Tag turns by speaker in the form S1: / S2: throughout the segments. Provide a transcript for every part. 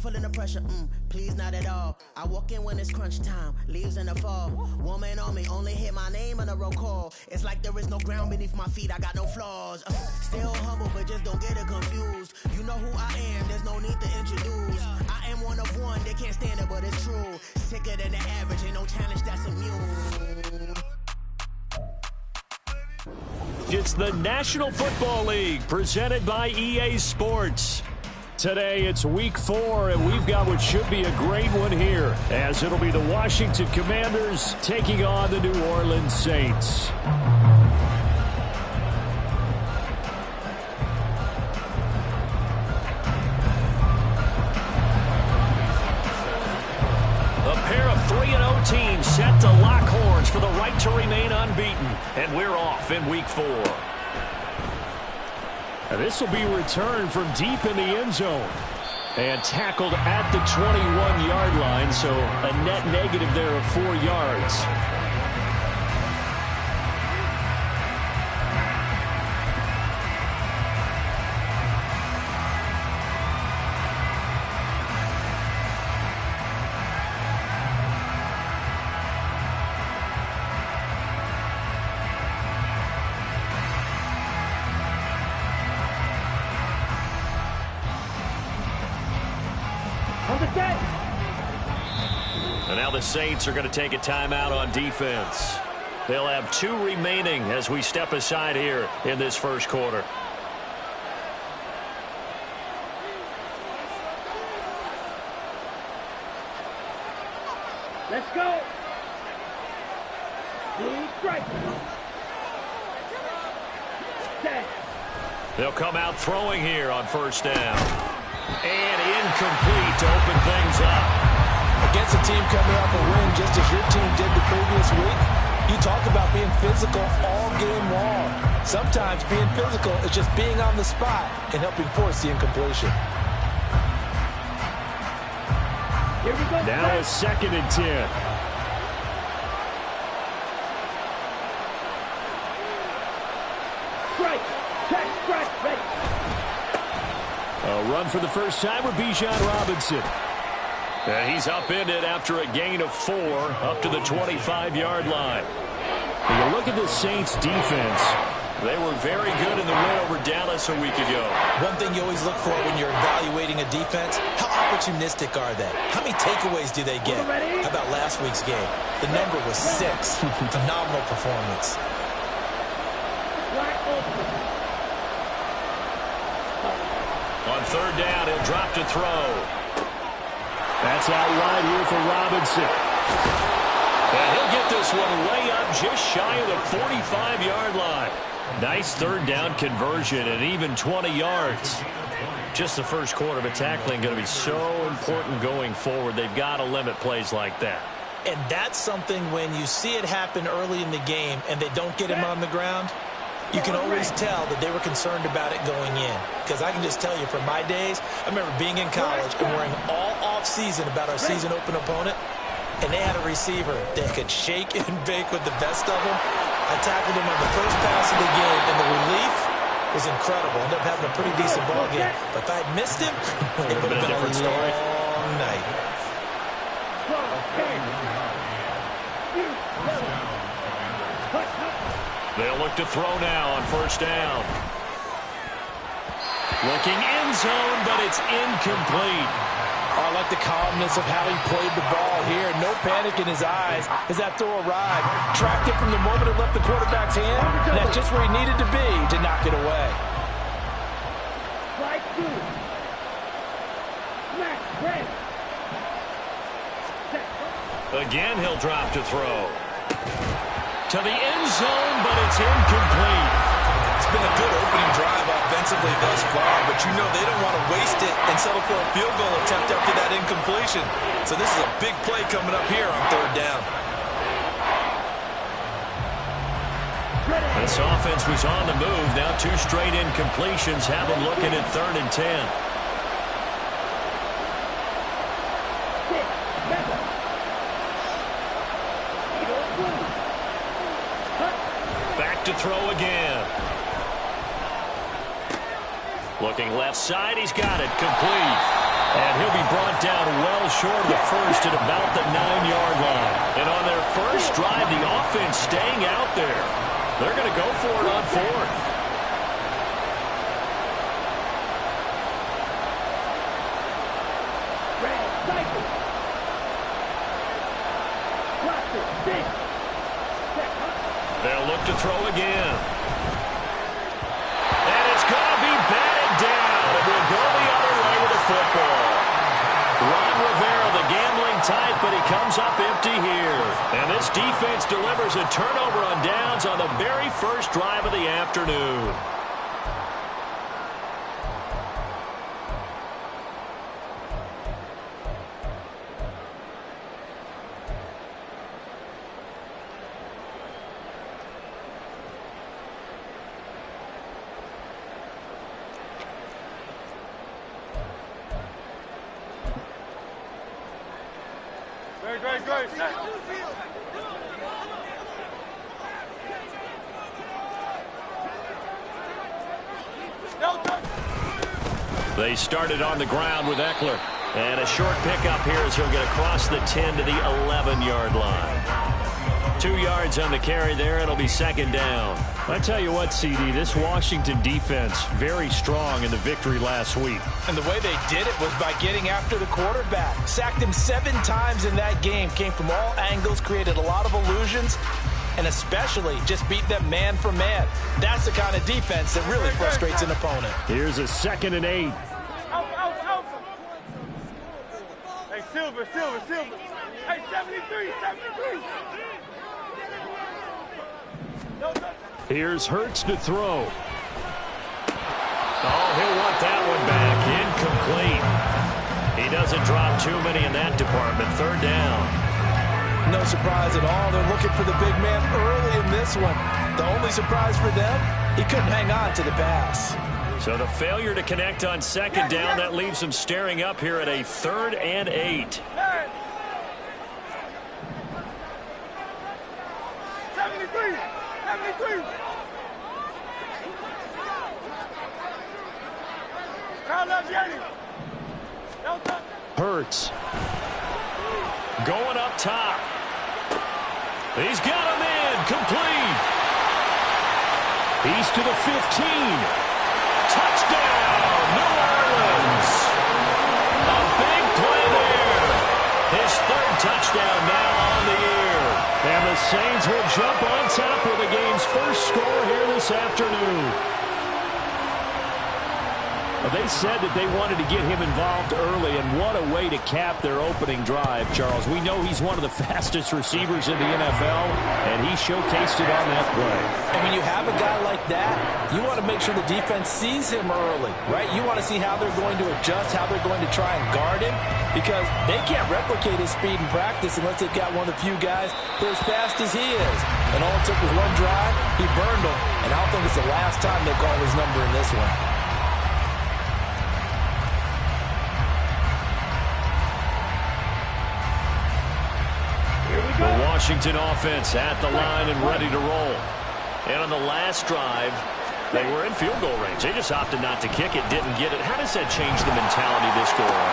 S1: feeling the pressure, please not at all. I walk in when it's crunch time, leaves in the fall. Woman on me, only hit my name on a roll call. It's like there is no ground beneath my feet, I got no flaws. Still humble, but just don't get it confused. You know who I am, there's no need to introduce. I am one of one, they can't stand it, but it's true. Sicker than the average, ain't no challenge that's immune.
S2: It's the National Football League presented by EA Sports. Today it's week 4, and we've got what should be a great one here, as it'll be the Washington Commanders taking on the New Orleans Saints. A pair of 3-0 teams set to lock horns for the right to remain unbeaten, and we're off in week 4. And this will be returned from deep in the end zone and tackled at the 21-yard line, so a net negative there of 4 yards. And now the Saints are going to take a timeout on defense. They'll have 2 remaining as we step aside here in this first quarter.
S3: Let's go. Strike.
S2: They'll come out throwing here on first down. And incomplete to open things up.
S4: Against a team coming off a win just as your team did the previous week, you talk about being physical all game long. Sometimes being physical is just being on the spot and helping force the incompletion.
S3: Here we go.
S2: Now a 2nd and 10.
S3: Strike. Check. Strike. Ready.
S2: A run for the first time with Bijan Robinson. And he's upended after a gain of 4 up to the 25-yard line. When you look at the Saints defense, they were very good in the win over Dallas a week ago.
S5: One thing you always look for when you're evaluating a defense, how opportunistic are they? How many takeaways do they get? How about last week's game? The number was 6. Phenomenal performance.
S2: On 3rd down, he'll drop to throw. That's out wide here for Robinson. And he'll get this one way up just shy of the 45-yard line. Nice 3rd down conversion and even 20 yards. Just the first quarter, but tackling going to be so important going forward. They've got to limit plays like that.
S5: And that's something when you see it happen early in the game and they don't get him on the ground, you can always tell that they were concerned about it going in. Because I can just tell you from my days, I remember being in college and worrying all off-season about our season-open opponent, and they had a receiver that could shake and bake with the best of them. I tackled him on the first pass of the game, and the relief was incredible. Ended up having a pretty decent ball game. But if I had missed him, it would have been a different story. Long night.
S2: They'll look to throw now on first down. Looking end zone, but it's incomplete.
S4: I like the calmness of how he played the ball here. No panic in his eyes as that throw arrived. Tracked it from the moment it left the quarterback's hand. And that's just where he needed to be to knock it away.
S3: Strike 2. Smack. Red.
S2: Again, he'll drop to throw. To the end zone, but it's incomplete.
S5: It's been a good opening drive offensively thus far, but you know they don't want to waste it and settle for a field goal attempt after that incompletion. So this is a big play coming up here on 3rd down.
S2: This offense was on the move. Now 2 straight incompletions have them looking at 3rd and 10. Back to throw again. Looking left side, he's got it, complete. And he'll be brought down well short of the first at about the 9-yard line. And on their first drive, the offense staying out there. They're going to go for it on fourth.
S3: Red, cycle. Cluster, six. Check, huh?
S2: They'll look to throw again. And it's going to be batted down. It will go the other way with the football. Ron Rivera, the gambling type, but he comes up empty here. And this defense delivers a turnover on downs on the very first drive of the afternoon.
S3: Great.
S2: They started on the ground with Eckler. And a short pickup here as he'll get across the 10 to the 11-yard line. 2 yards on the carry there. It'll be second down.
S6: I tell you what, CD, this Washington defense, very strong in the victory last week.
S5: And the way they did it was by getting after the quarterback. Sacked him 7 times in that game. Came from all angles, created a lot of illusions, and especially just beat them man for man. That's the kind of defense that really frustrates an opponent.
S6: Here's a 2nd and 8.
S3: Out. Hey, Silver. Hey, 73. No.
S6: Here's Hurts to throw.
S2: Oh, he'll want that one back. Incomplete. He doesn't drop too many in that department. Third down.
S5: No surprise at all. They're looking for the big man early in this one. The only surprise for them, he couldn't hang on to the pass.
S2: So the failure to connect on second down, that leaves him staring up here at a 3rd and 8.
S3: 73.
S6: Hurts.
S2: Going up top. He's got him in. Complete.
S6: He's to the 15.
S2: Touchdown, New Orleans. A big play there. His 3rd touchdown now on the year.
S6: And the Saints will jump on top with the game's first score here this afternoon. They said that they wanted to get him involved early, and what a way to cap their opening drive, Charles. We know he's one of the fastest receivers in the NFL, and he showcased it on that play.
S5: And when you have a guy like that, you want to make sure the defense sees him early, right? You want to see how they're going to adjust, how they're going to try and guard him, because they can't replicate his speed in practice unless they've got one of the few guys who are as fast as he is. And all it took was one drive, he burned them, and I don't think it's the last time they call his number in this one.
S2: The Washington offense at the line and ready to roll. And on the last drive, they were in field goal range. They just opted not to kick it, didn't get it. How does that change the mentality this go on?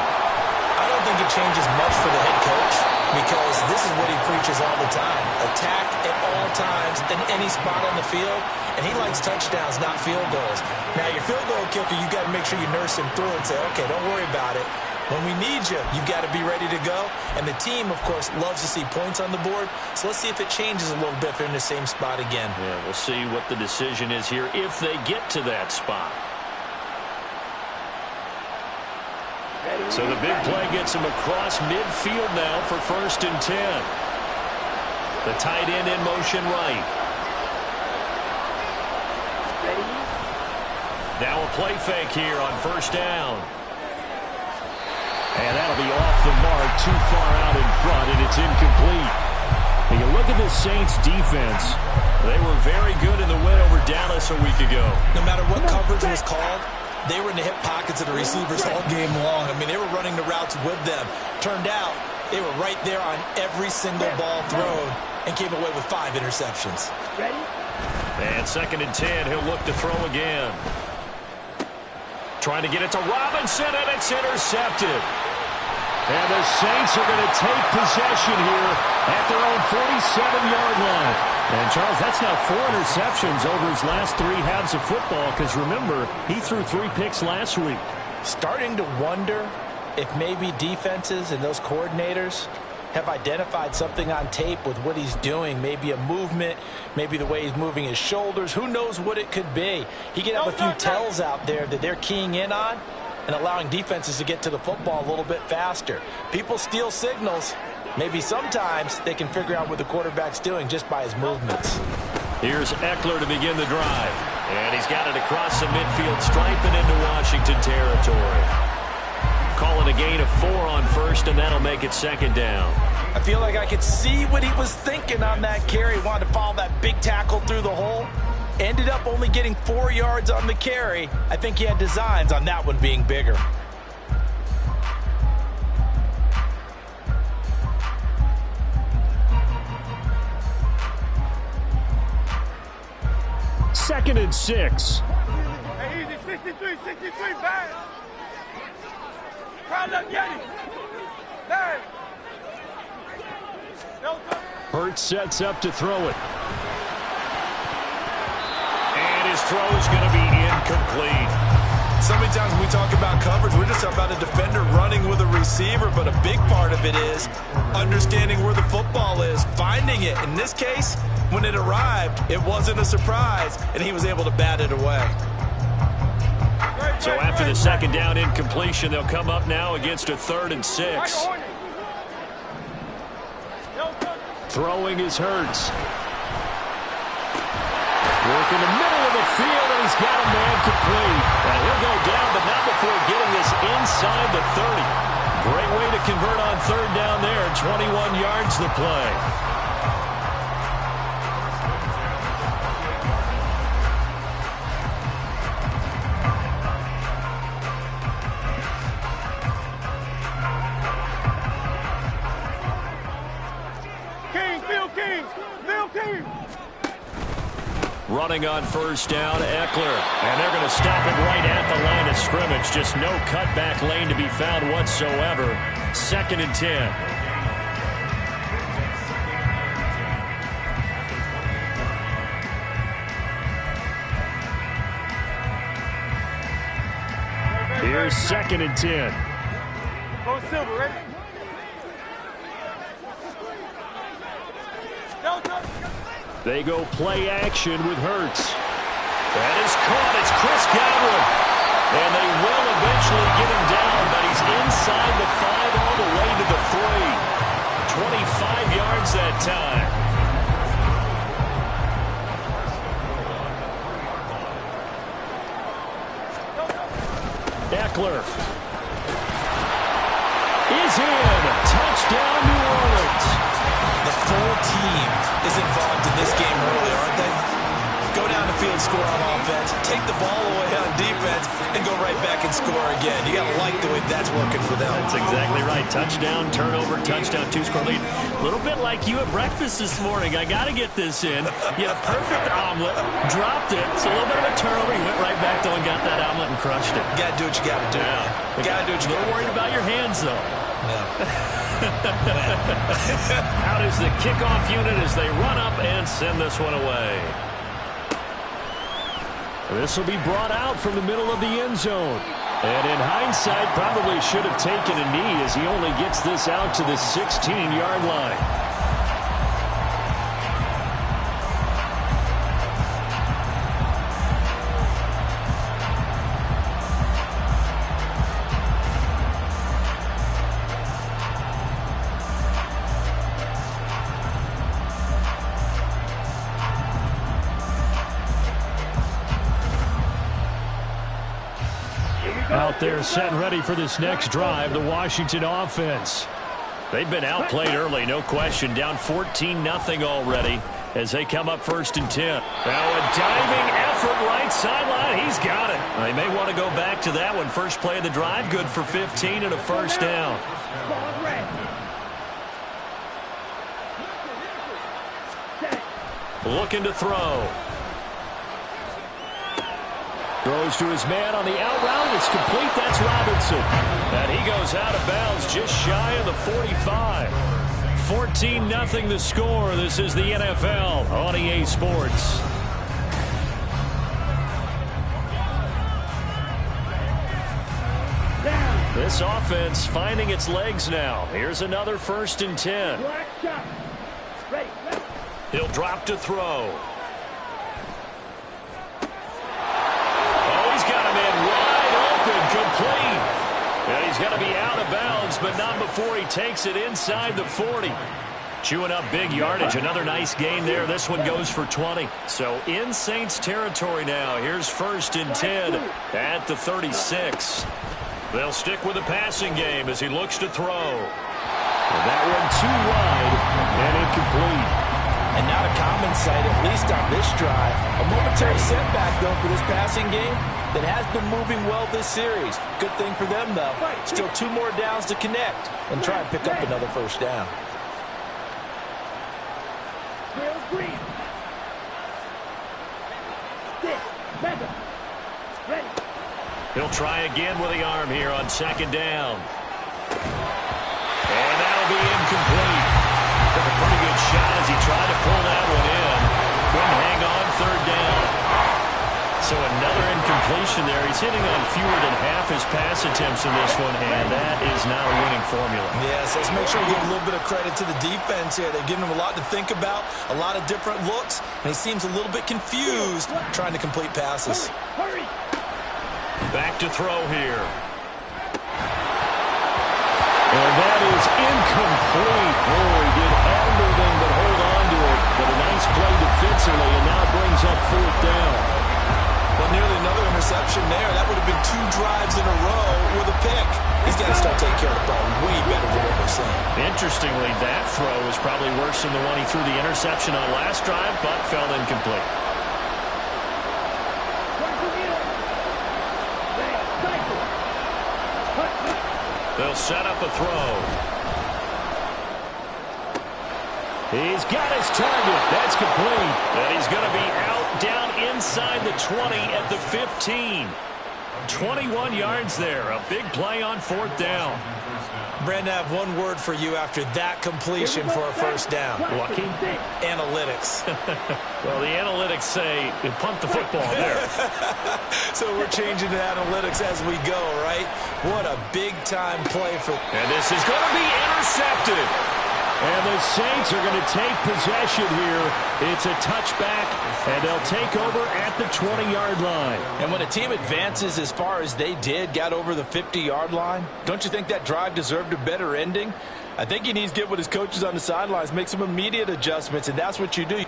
S5: I don't think it changes much for the head coach, because this is what he preaches all the time. Attack at all times in any spot on the field, and he likes touchdowns, not field goals. Now, your field goal kicker, you got to make sure you nurse him through and say, okay, don't worry about it. When we need you, you got to be ready to go. And the team, of course, loves to see points on the board. So let's see if it changes a little bit if they're in the same spot again.
S2: Yeah, we'll see what the decision is here if they get to that spot. So the big play gets him across midfield now for 1st and 10. The tight end in motion right. Now a play fake here on 1st down.
S6: And that'll be off the mark, too far out in front, and it's incomplete. And you look at the Saints' defense.
S2: They were very good in the win over Dallas a week ago.
S5: No matter what coverage was called, they were in the hip pockets of the receivers all game long. I mean, they were running the routes with them. Turned out, they were right there on every single ball thrown and came away with 5 interceptions.
S2: And 2nd and 10, he'll look to throw again. Trying to get it to Robinson, and it's intercepted.
S6: And the Saints are going to take possession here at their own 47-yard line. And, Charles, that's now 4 interceptions over his last 3 halves of football because, remember, he threw 3 picks last week.
S5: Starting to wonder if maybe defenses and those coordinators have identified something on tape with what he's doing. Maybe a movement, maybe the way he's moving his shoulders. Who knows what it could be? He could have a few tells out there that they're keying in on and allowing defenses to get to the football a little bit faster. People steal signals. Maybe sometimes they can figure out what the quarterback's doing just by his movements.
S2: Here's Eckler to begin the drive. And he's got it across the midfield stripe and into Washington territory. Calling a gain of 4 on first, and that'll make it 2nd down.
S5: I feel like I could see what he was thinking on that carry. Wanted to follow that big tackle through the hole. Ended up only getting 4 yards on the carry. I think he had designs on that one being bigger.
S6: Second and 6.
S3: Hey, easy. 63, bad. Crowd left, Yeti. Bad.
S6: Hurts sets up to throw it.
S2: And his throw is going to be incomplete.
S5: So many times when we talk about coverage, we're just talking about a defender running with a receiver, but a big part of it is understanding where the football is, finding it. In this case, when it arrived, it wasn't a surprise, and he was able to bat it away.
S2: So after the 2nd down incompletion, they'll come up now against a 3rd and 6.
S6: Throwing is Hurts. Work in the middle of the field, and he's got a man complete. And he'll go down, but not before getting this inside the 30. Great way to convert on 3rd down there. 21 yards the play. Running on 1st down, Eckler. And they're going to stop it right at the line of scrimmage. Just no cutback lane to be found whatsoever. 2nd and 10. Here's 2nd and 10.
S3: Go Silver, ready?
S6: They go play action with Hurts. That is caught. It's Chris Godwin. And they will eventually get him down, but he's inside the 5 all the way to the 3. 25 yards that time. Eckler is in. Touchdown, New Orleans.
S5: The full team is involved in this game early, aren't they? Go down the field, score on offense, take the ball away on defense, and go right back and score again. You got to like the way that's working for them.
S6: That's exactly right. Touchdown, turnover, touchdown, 2-score lead. A little bit like you at breakfast this morning. I got to get this in. You had a perfect omelet, dropped it. So a little bit of a turnover. You went right back, though, and got that omelet and crushed it.
S5: You got to do what you got to do.
S6: Yeah.
S5: You got to do what you got to do.
S6: A little worried about your hands, though.
S5: No.
S6: Out is the kickoff unit as they run up and send this one away. This will be brought out from the middle of the end zone. And in hindsight, probably should have taken a knee as he only gets this out to the 16-yard line. Out there set and ready for this next drive, the Washington offense. They've been outplayed early, no question. Down 14-0 already as they come up 1st and 10. Now a diving effort right sideline. He's got it. They may want to go back to that one. First play of the drive, good for 15 and a 1st down. Looking to throw. Throws to his man on the out route. It's complete. That's Robinson. And he goes out of bounds just shy of the 45. 14-0 the score. This is the NFL on EA Sports. This offense finding its legs now. Here's another 1st and 10. He'll drop to throw. Oh, he's got him in wide open, complete. And he's going to be out of bounds, but not before he takes it inside the 40. Chewing up big yardage. Another nice gain there. This one goes for 20. So in Saints territory now. Here's 1st and 10 at the 36. They'll stick with the passing game as he looks to throw. That one too wide and incomplete.
S4: And not a common sight, at least on this drive. A momentary setback, though, for this passing game that has been moving well this series. Good thing for them, though. Still 2 more downs to connect and try and pick up another 1st down.
S6: He'll try again with the arm here on 2nd down. And that'll be incomplete. Took a pretty good shot as he tried to pull that one in. Couldn't hang on 3rd down. So another incompletion there. He's hitting on fewer than half his pass attempts in this one, and that is not a winning formula.
S4: Yes, let's make sure we give a little bit of credit to the defense here. They've given him a lot to think about, a lot of different looks, and he seems a little bit confused trying to complete passes.
S3: Hurry!
S6: Back to throw here. And that is incomplete. Oh, he did everything but hold on to it. But a nice play defensively, and now brings up 4th down.
S4: Well, nearly another interception there. That would have been 2 drives in a row with a pick. He's got to start taking care of the ball way better than what we're seeing.
S6: Interestingly, that throw was probably worse than the one he threw the interception on last drive, but fell incomplete. They'll set up a throw. He's got his target. That's complete. And he's going to be out down inside the 20 at the 15. 21 yards there. A big play on 4th down.
S4: Brandon, I have one word for you after that completion for a 1st down.
S6: Lucky?
S4: Analytics.
S6: Well, the analytics say punt the football there.
S4: So we're changing to analytics as we go, right? What a big-time play for...
S6: And this is going to be intercepted. And the Saints are going to take possession here. It's a touchback, and they'll take over at the 20-yard line.
S4: And when a team advances as far as they did, got over the 50-yard line, don't you think that drive deserved a better ending? I think he needs to get with his coaches on the sidelines, make some immediate adjustments, and that's what you do.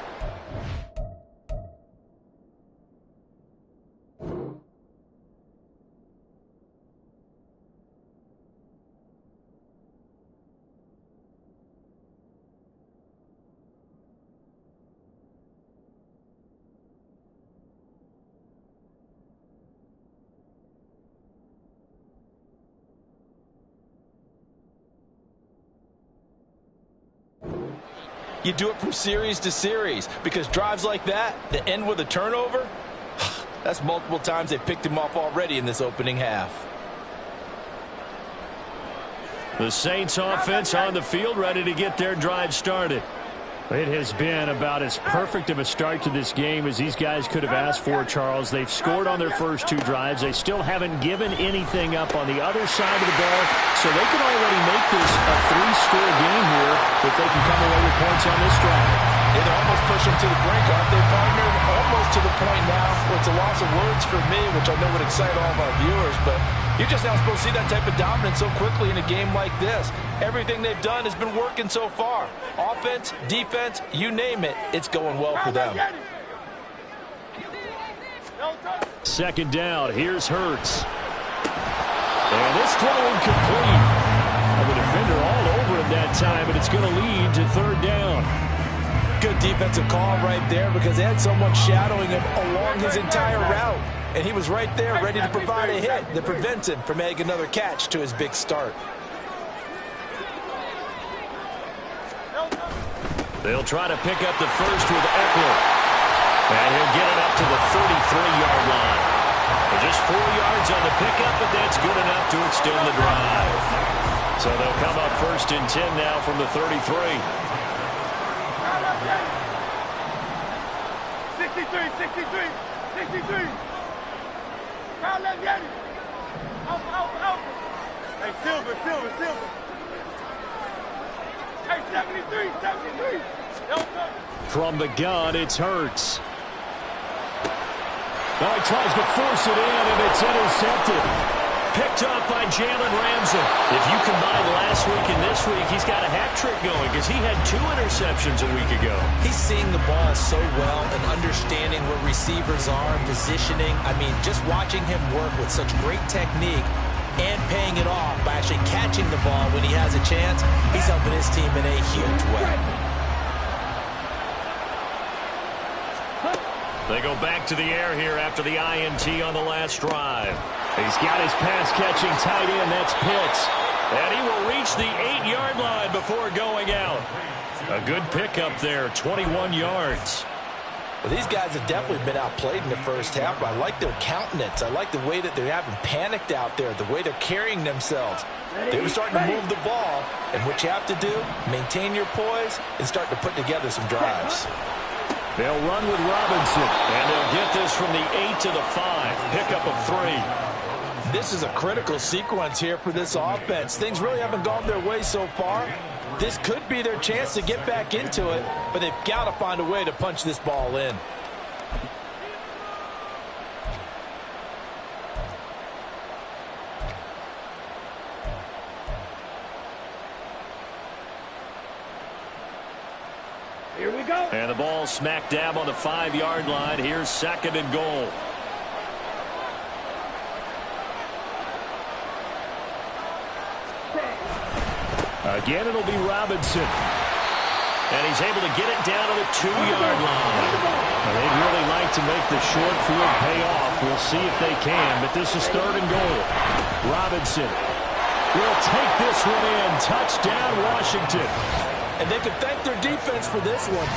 S4: You do it from series to series because drives like that end with a turnover, that's multiple times they picked him off already in this opening half.
S6: The Saints offense on the field ready to get their drive started. It has been about as perfect of a start to this game as these guys could have asked for, Charles. They've scored on their first 2 drives. They still haven't given anything up on the other side of the ball, so they can already make this a 3-score game here if they can come away with points on this drive.
S4: Yeah, they're almost pushing to the brink, aren't they, partner? Almost to the point now where it's a loss of words for me, which I know would excite all of our viewers, but you're just not supposed to see that type of dominance so quickly in a game like this. Everything they've done has been working so far. Offense, defense, you name it, it's going well for them.
S6: 2nd down, here's Hurts. And this throw incomplete. And the defender all over him that time, and it's going to lead to 3rd down.
S4: Good defensive call right there because they had someone shadowing him along his entire route. And he was right there ready to provide a hit that prevents him from making another catch to his big start.
S6: They'll try to pick up the first with Eckler. And he'll get it up to the 33-yard line. Just 4 yards on the pickup, but that's good enough to extend the drive. So they'll come up first and 10 now from the 33.
S3: 63, 63, 63. Crowd left Yeti. Out. Hey, Silver. Hey, 73.
S6: From the gun, it's Hurts. Oh, he tries to force it in, and it's intercepted. Picked up by Jalen Ramsey. If you combine last week and this week, he's got a hat trick going because he had 2 interceptions a week ago.
S5: He's seeing the ball so well and understanding where receivers are, positioning. I mean, just watching him work with such great technique and paying it off by actually catching the ball when he has a chance, he's helping his team in a huge way.
S6: They go back to the air here after the INT on the last drive. He's got his pass-catching tight end. That's Pitts. And he will reach the 8-yard line before going out. A good pickup there, 21 yards.
S5: Well, these guys have definitely been outplayed in the first half, but I like their countenance. I like the way that they haven't panicked out there, the way they're carrying themselves. They were starting to move the ball, and what you have to do, maintain your poise and start to put together some drives.
S6: They'll run with Robinson, and they'll get this from the 8 to the 5. Pickup of 3.
S5: This is a critical sequence here for this offense. Things really haven't gone their way so far. This could be their chance to get back into it, but they've got to find a way to punch this ball in.
S3: Here we go.
S6: And the ball smack dab on the 5-yard line. Here's 2nd and goal. Again, it'll be Robinson. And he's able to get it down to the 2-yard line. They'd really like to make the short field pay off. We'll see if they can, but this is 3rd and goal. Robinson will take this one in. Touchdown, Washington.
S5: And they can thank their defense for this one.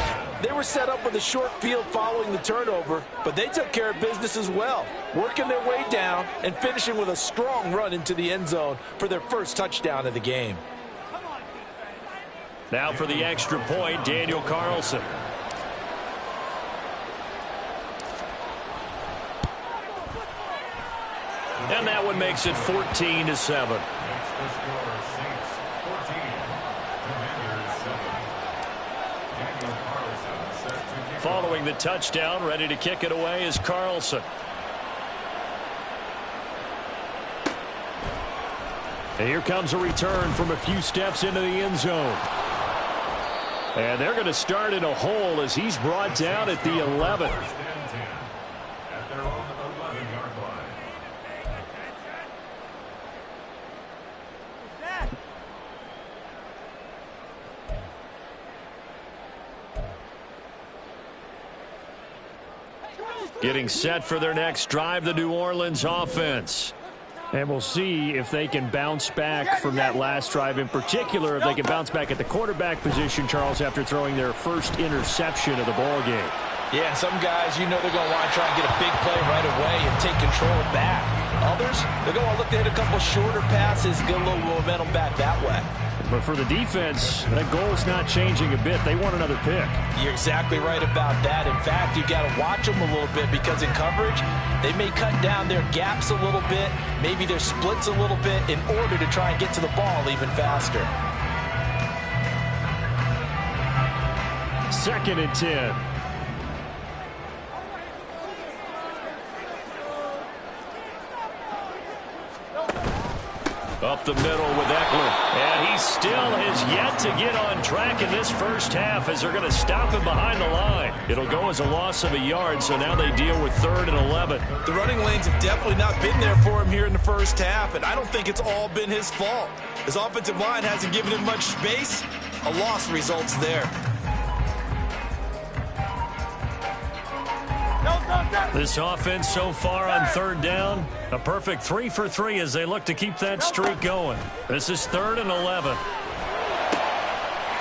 S5: They were set up with a short field following the turnover, but they took care of business as well, working their way down and finishing with a strong run into the end zone for their first touchdown of the game.
S6: Now for the extra point, Daniel Carlson. And that one makes it 14-7. Following the touchdown, ready to kick it away is Carlson. And here comes a return from a few steps into the end zone. And they're going to start in a hole as he's brought down at the 11. Getting set for their next drive, the New Orleans offense. And we'll see if they can bounce back from that last drive. In particular, if they can bounce back at the quarterback position, Charles, after throwing their first interception of the ball game.
S5: Yeah, some guys, you know they're going to want to try and get a big play right away and take control back. Others, they're going to look to hit a couple shorter passes, get a little momentum back that way.
S6: But for the defense, that goal's not changing a bit. They want another pick.
S5: You're exactly right about that. In fact, you've got to watch them a little bit because in coverage, they may cut down their gaps a little bit, maybe their splits a little bit in order to try and get to the ball even faster.
S6: 2nd and 10. Up the middle with Eckler. And he still has yet to get on track in this first half as they're going to stop him behind the line. It'll go as a loss of a yard, so now they deal with 3rd and 11.
S5: The running lanes have definitely not been there for him here in the first half, and I don't think it's all been his fault. His offensive line hasn't given him much space. A loss results there.
S6: This offense so far on 3rd down, a perfect 3 for 3 as they look to keep that streak going. This is 3rd and 11.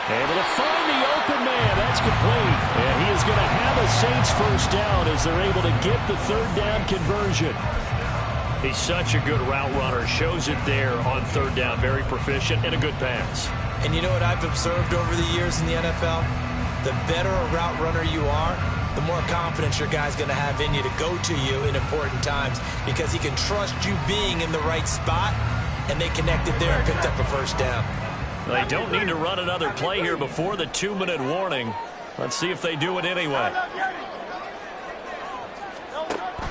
S6: Able to find the open man. That's complete. And he is going to have a Saints first down as they're able to get the 3rd down conversion. He's such a good route runner. Shows it there on third down. Very proficient and a good pass.
S5: And you know what I've observed over the years in the NFL? The better a route runner you are, the more confidence your guy's going to have in you to go to you in important times because he can trust you being in the right spot, and they connected there and picked up a first down.
S6: They don't need to run another play here before the 2-minute warning. Let's see if they do it anyway.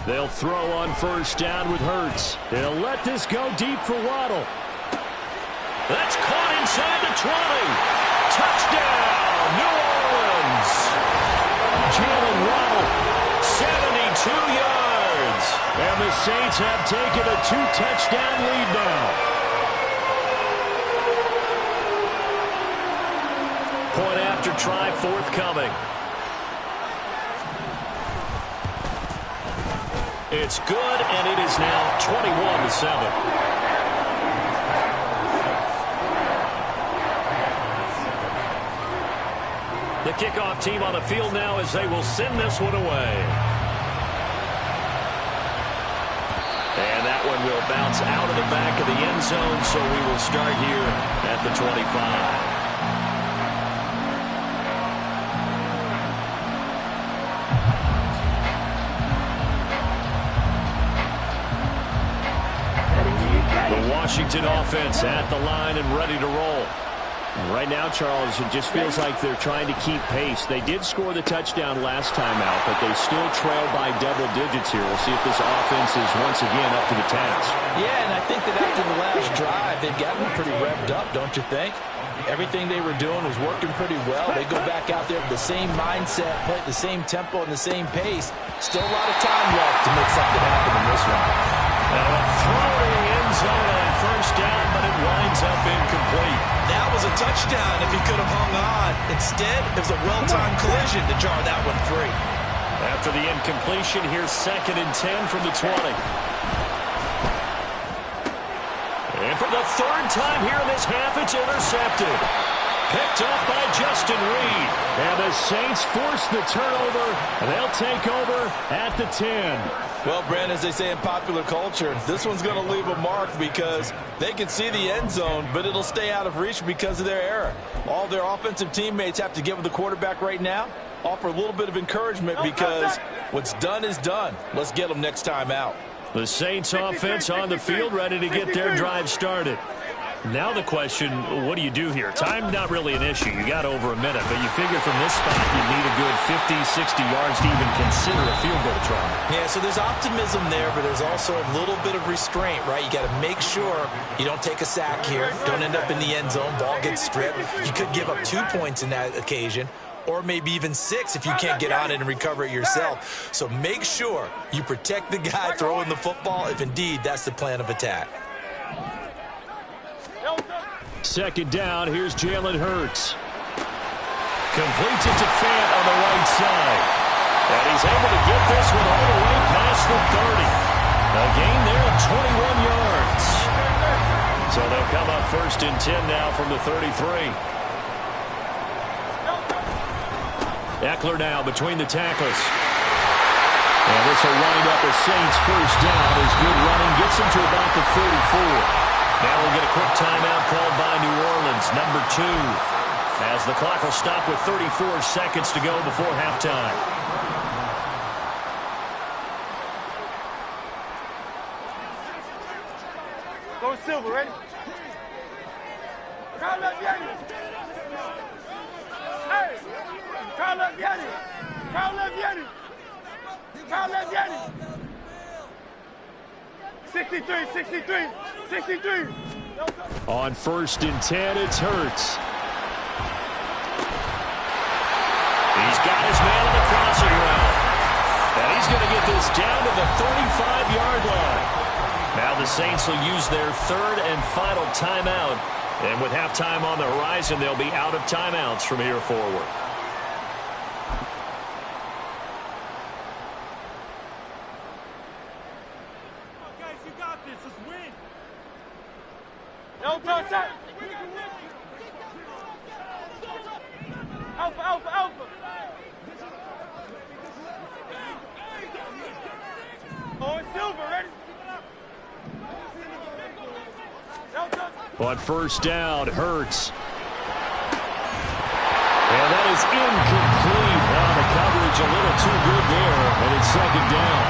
S6: They'll throw on first down with Hurts. They'll let this go deep for Waddle. That's caught inside the 20. Touchdown, New Orleans. Jalen Waddle, 72 yards. And the Saints have taken a 2-touchdown lead now. Point after try forthcoming. It's good, and it is now 21-7. The kickoff team on the field now as they will send this one away. And that one will bounce out of the back of the end zone, so we will start here at the 25. The Washington offense at the line and ready to roll. Right now, Charles, it just feels like they're trying to keep pace. They did score the touchdown last time out, but they still trail by double digits here. We'll see if this offense is once again up to the task.
S5: Yeah, and I think that after the last drive, they've gotten pretty revved up, don't you think? Everything they were doing was working pretty well. They go back out there with the same mindset, play at the same tempo and the same pace. Still a lot of time left to make something happen in this one.
S6: Now a throw in the end zone on first down, but it winds up incomplete.
S5: That was a touchdown if he could have hung on. Instead, it was a well-timed collision to jar that one free.
S6: After the incompletion, here's 2nd and 10 from the 20. And for the 3rd time here in this half, it's intercepted. Picked up by Justin Reed. And the Saints force the turnover, and they'll take over at the 10.
S4: Well, Brand, as they say in popular culture, this one's going to leave a mark because they can see the end zone, but it'll stay out of reach because of their error. All their offensive teammates have to get with the quarterback right now, offer a little bit of encouragement because what's done is done. Let's get them next time out.
S6: The Saints offense on the field ready to get their drive started. Now the question, what do you do here? Time not really an issue. You got over a minute, but you figure from this spot you need a good 50, 60 yards to even consider a field goal try.
S5: Yeah, so there's optimism there, but there's also a little bit of restraint, right? You got to make sure you don't take a sack here, don't end up in the end zone, ball gets stripped. You could give up 2 points in that occasion, or maybe even 6 if you can't get on it and recover it yourself. So make sure you protect the guy throwing the football if indeed that's the plan of attack.
S6: 2nd down, here's Jalen Hurts. Completes it to Fant on the right side. And he's able to get this one all the way past the 30. A gain there of 21 yards. So they'll come up 1st and 10 now from the 33. Eckler now between the tackles. And this will wind up a Saints first down as good running gets him to about the 44. Now we'll get a quick timeout called by New Orleans, number 2, as the clock will stop with 34 seconds to go before halftime.
S3: Go Silver, ready? Call up Yeti. Hey, call up Yeti. Call up Yeti. Call up Yeti. 63, 63, 63.
S6: On 1st and 10, it's Hurts. He's got his man on the crossing route. And he's going to get this down to the 35-yard line. Now the Saints will use their 3rd and final timeout. And with halftime on the horizon, they'll be out of timeouts from here forward.
S3: Alpha, Alpha, Alpha. Oh, it's Silver, ready?
S6: On first down, Hurts. And that is incomplete. Well, the coverage a little too good there, and it's second down.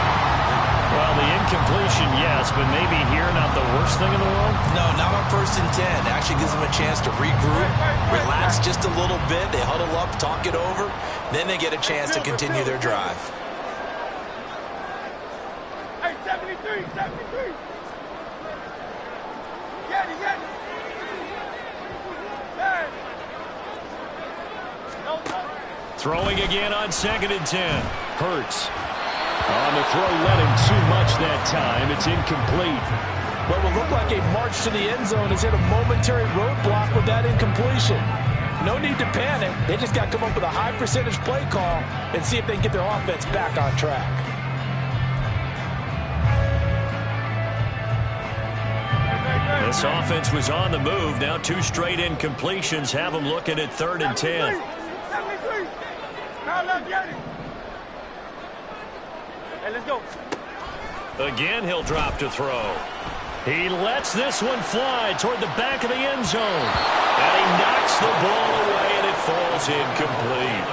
S6: Well, the incompletion, yes, but maybe here not the worst thing in the world?
S5: No, not on 1st and 10. Actually gives them a chance to regroup, relax just a little bit. They huddle up, talk it over. Then they get a chance to continue their drive.
S3: Hey, 73, 73. Get it, get it. Hey.
S6: Throwing again on 2nd and 10. Hurts. On the throw, led him too much that time. It's incomplete.
S4: What will look like a march to the end zone has hit a momentary roadblock with that incompletion. No need to panic. They just got to come up with a high percentage play call and see if they can get their offense back on track.
S6: This offense was on the move. Now 2 straight incompletions have them looking at 3rd and 10.
S3: 73. Now let's get it. Hey, let's go.
S6: Again, he'll drop to throw. He lets this one fly toward the back of the end zone. And he knocks the ball away, and it falls incomplete.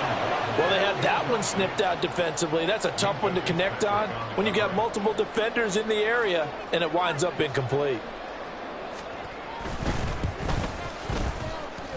S4: Well, they had that one snipped out defensively. That's a tough one to connect on when you've got multiple defenders in the area, and it winds up incomplete.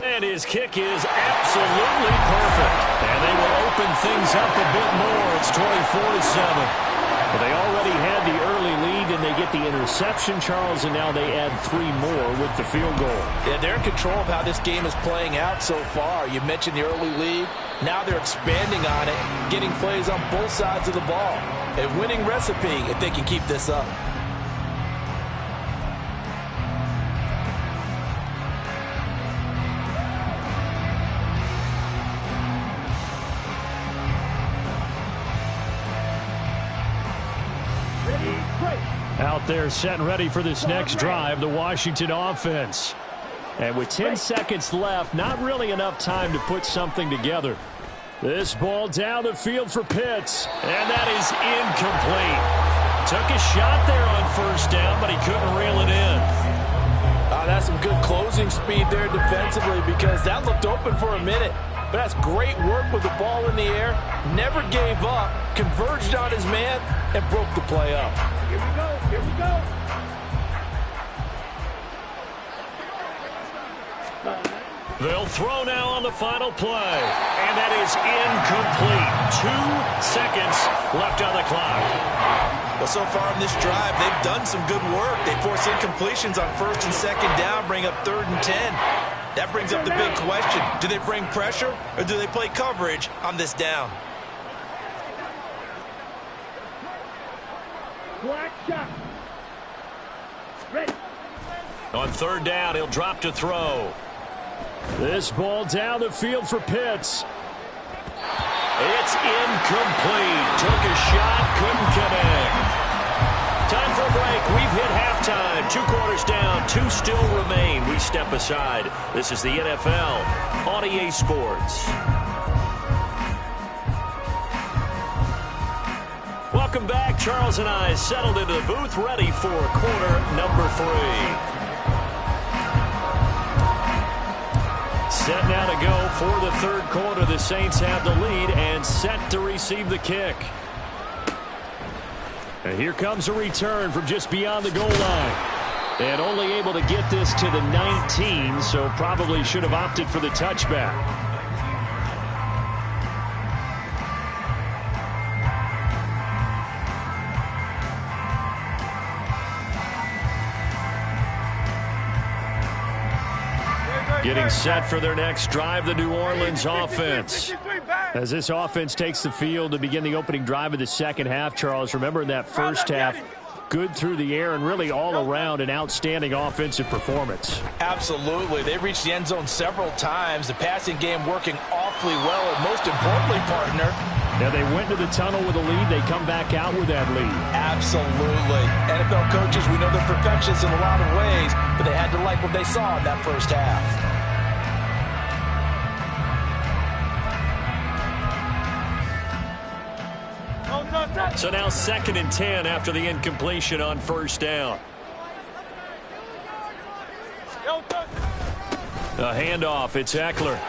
S6: And his kick is absolutely perfect. And they will open things up a bit more. It's 24-7. But they already had the early lead, and they get the interception, Charles, and now they add 3 more with the field goal.
S4: Yeah, they're in control of how this game is playing out so far. You mentioned the early lead. Now they're expanding on it, getting plays on both sides of the ball. A winning recipe if they can keep this up.
S6: Out there set and ready for this next drive, the Washington offense. And with 10 seconds left, not really enough time to put something together. This ball down the field for Pitts, and that is incomplete. Took a shot there on 1st down, but he couldn't reel it in.
S4: That's some good closing speed there defensively because that looked open for a minute. But that's great work with the ball in the air. Never gave up, converged on his man, and broke the play up.
S3: Here we go, here we go.
S6: They'll throw now on the final play. And that is incomplete. 2 seconds left on the clock.
S5: Well, so far in this drive, they've done some good work. They force incompletions on 1st and 2nd down, bring up 3rd and 10. That brings up the big question. Do they bring pressure or do they play coverage on this down?
S3: Black shot. Ready.
S6: On 3rd down, he'll drop to throw. This ball down the field for Pitts. It's incomplete. Took a shot, couldn't connect. Time for a break. We've hit halftime. 2 quarters down, 2 still remain. We step aside. This is the NFL on EA Sports. Welcome back. Charles and I settled into the booth, ready for quarter number 3. Set now to go for the 3rd quarter. The Saints have the lead and set to receive the kick. And here comes a return from just beyond the goal line. And only able to get this to the 19, so probably should have opted for the touchback. Getting set for their next drive, the New Orleans offense. As this offense takes the field to begin the opening drive of the 2nd half, Charles, remember in that 1st half, good through the air and really all around an outstanding offensive performance.
S4: Absolutely. They reached the end zone several times. The passing game working awfully well, and most importantly, partner,
S6: now they went to the tunnel with a lead. They come back out with that lead.
S4: Absolutely. NFL coaches, we know they're perfectionists in a lot of ways, but they had to like what they saw in that 1st half.
S6: So now 2nd and 10 after the incompletion on 1st down. A handoff. It's Eckler.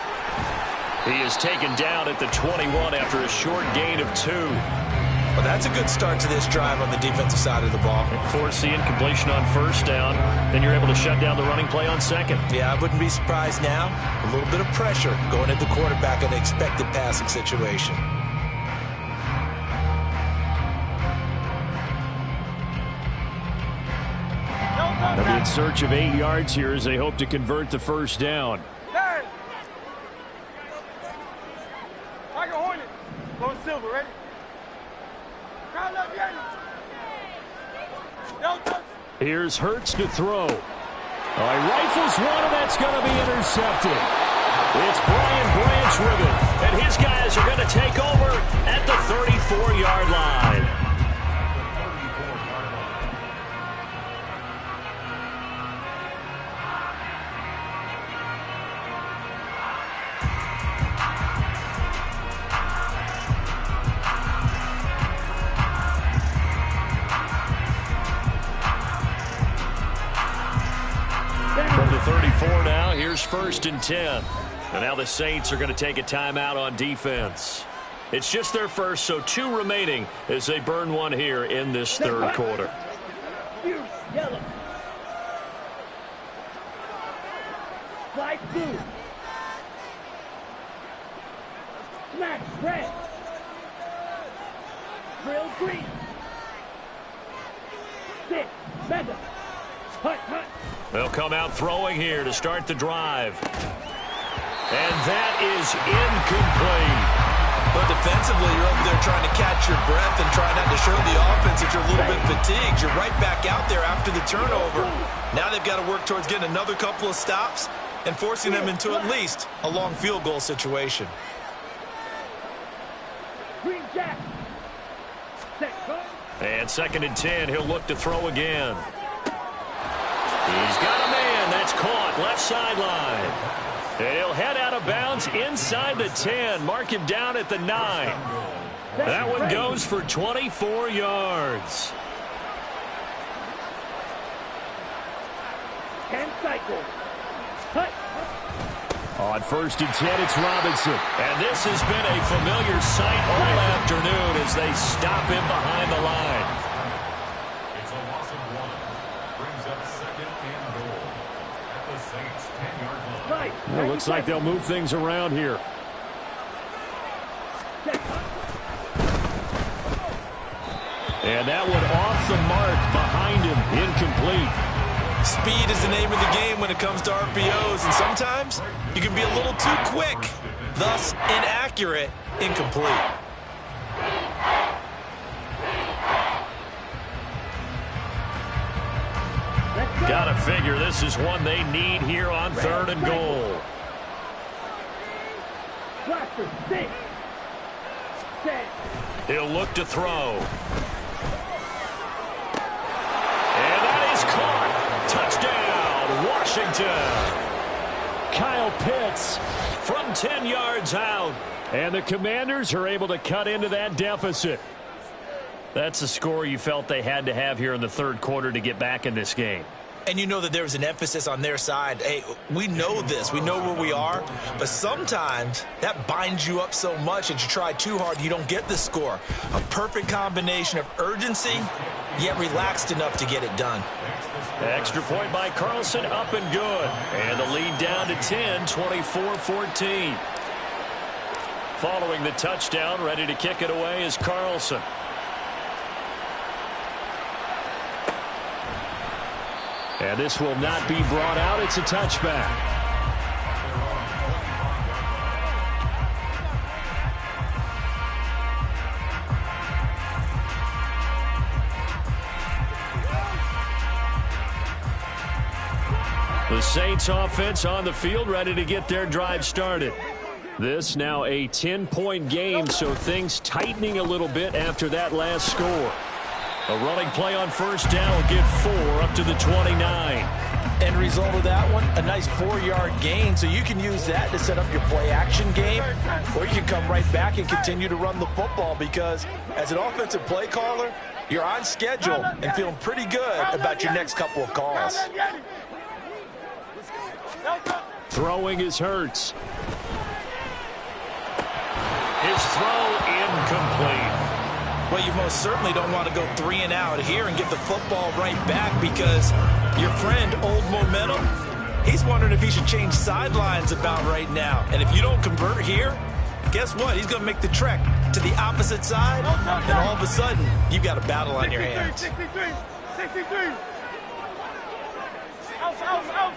S6: He is taken down at the 21 after a short gain of 2.
S5: Well, that's a good start to this drive on the defensive side of the ball.
S6: Force the incompletion on first down. Then you're able to shut down the running play on second.
S5: Yeah, I wouldn't be surprised now. A little bit of pressure going at the quarterback in an expected passing situation.
S6: They'll be in search of 8 yards here as they hope to convert the first down.
S3: Hey! Like a Hornet. Low silver, ready? Crowd left, Yanni. No touch.
S6: Here's Hurts to throw. He rifles one, and that's going to be intercepted. It's Brian Branch with it, and his guys are going to take over at the 34-yard line. From the 34 now, here's 1st and 10. And now the Saints are going to take a timeout on defense. It's just their first, so 2 remaining as they burn one here in this third quarter.
S3: Yellow. Flight blue. Smash red. Grill green. 6. Mega. Hut, hut.
S6: They'll come out throwing here to start the drive. And that is incomplete.
S5: But defensively, you're up there trying to catch your breath and try not to show the offense that you're a little bit fatigued. You're right back out there after the turnover. Now they've got to work towards getting another couple of stops and forcing them into at least a long field goal situation.
S3: Green jack.
S6: And 2nd and 10, he'll look to throw again. He's got a man. That's caught. Left sideline. And he'll head out of bounds inside the 10. Mark him down at the 9. That one goes for 24 yards.
S3: 10 cycles. Hut.
S6: On 1st and 10, it's Robinson. And this has been a familiar sight all afternoon as they stop him behind the line.
S7: It's a loss of 1. Brings up 2nd and goal at the Saints' 10-yard line.
S6: Well, it looks like they'll move things around here. And that one off the mark behind him. Incomplete.
S5: Speed is the name of the game when it comes to RPOs, and sometimes you can be a little too quick, thus inaccurate, incomplete.
S6: Gotta figure this is one they need here on 3rd and goal. He'll look to throw. And that is caught. Touchdown, Washington. Kyle Pitts from 10 yards out. And the Commanders are able to cut into that deficit. That's the score you felt they had to have here in the third quarter to get back in this game.
S5: And you know that there was an emphasis on their side. Hey, we know this. We know where we are. But sometimes that binds you up so much that you try too hard, you don't get the score. A perfect combination of urgency, yet relaxed enough to get it done.
S6: Extra point by Carlson, up and good. And the lead down to 10, 24-14. Following the touchdown, ready to kick it away is Carlson. And this will not be brought out. It's a touchback. The Saints offense on the field, ready to get their drive started. This now a 10-point game, so things tightening a little bit after that last score. A running play on first down will get 4 up to the 29.
S5: End result of that one, a nice 4-yard gain, so you can use that to set up your play-action game, or you can come right back and continue to run the football because as an offensive play caller, you're on schedule and feeling pretty good about your next couple of calls.
S6: Throwing is Hurts. His throw incomplete.
S5: Well, you most certainly don't want to go 3 and out here and give the football right back, because your friend, Old Momentum, he's wondering if he should change sidelines about right now. And if you don't convert here, guess what? He's going to make the trek to the opposite side, and all of a sudden, you've got a battle on your hands.
S3: 63. Out.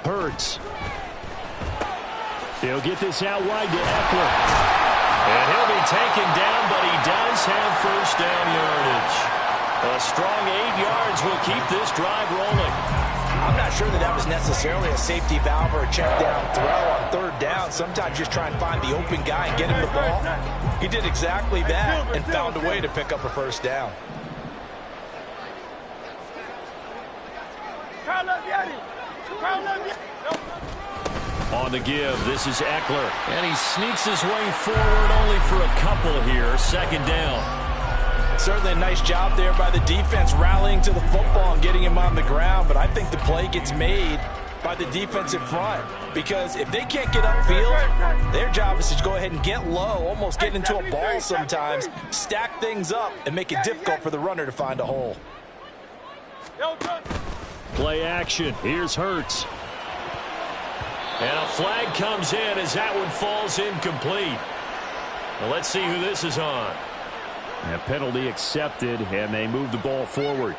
S6: Hurts. He'll get this out wide to Eckler. And he'll be taken down, but he does have first down yardage. A strong 8 yards will keep this drive rolling.
S5: I'm not sure that was necessarily a safety valve or a check down throw on 3rd down. Sometimes just try and find the open guy and get him the ball. He did exactly that and found a way to pick up a first down.
S6: On the give, this is Eckler. And he sneaks his way forward only for a couple here. 2nd down.
S5: Certainly a nice job there by the defense rallying to the football and getting him on the ground. But I think the play gets made by the defensive front, because if they can't get upfield, their job is to go ahead and get low, almost get into a ball sometimes, stack things up, and make it difficult for the runner to find a hole.
S6: Play action. Here's Hurts. And a flag comes in as that one falls incomplete. Well, let's see who this is on. A penalty accepted, and they move the ball forward.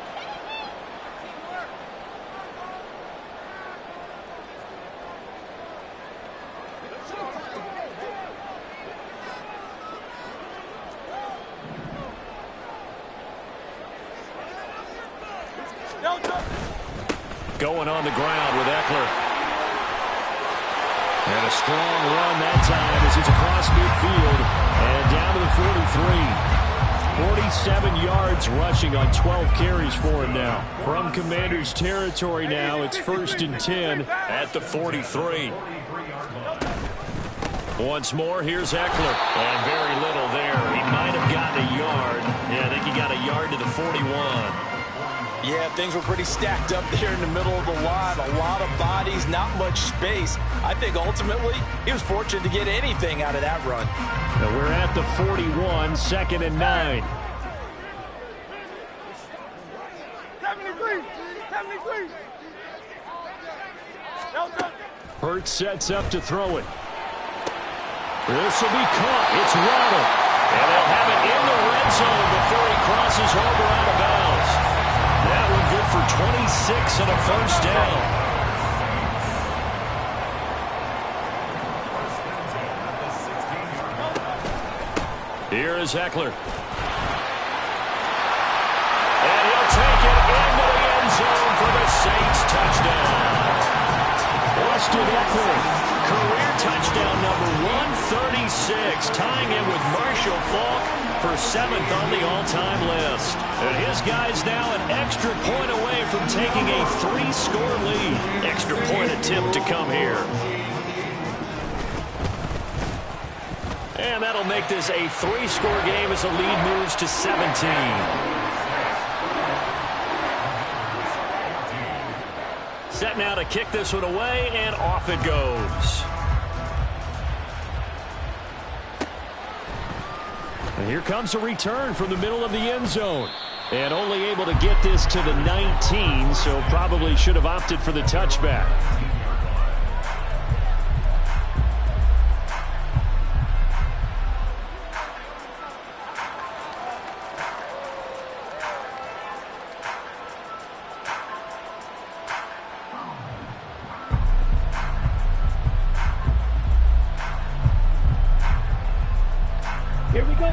S6: Going on the ground with Eckler. And a strong run that time as it's across midfield and down to the 43. 47 yards rushing on 12 carries for him now. From Commander's territory now, it's 1st and 10 at the 43. Once more, here's Eckler. And very little there. He might have gotten a yard. Yeah, I think he got a yard to the 41.
S5: Yeah, things were pretty stacked up there in the middle of the line. A lot of bodies, not much space. I think ultimately he was fortunate to get anything out of that run.
S6: Now we're at the 41, 2nd and 9.
S3: 73.
S6: Hurts sets up to throw it. This will be caught. It's Waddle. And they'll have it in the red zone before he crosses over out of bounds. That one good for 26 and a first down. Here is Eckler. And he'll take it into the end zone for the Saints touchdown. Austin Eckler, career touchdown number 136, tying him with Marshall Faulk for 7th on the all-time list. And his guy's now an extra point away from taking a 3-score lead. Extra point attempt to come here. And that'll make this a 3-score game as the lead moves to 17. Set now to kick this one away, and off it goes. And here comes a return from the middle of the end zone. And only able to get this to the 19, so probably should have opted for the touchback.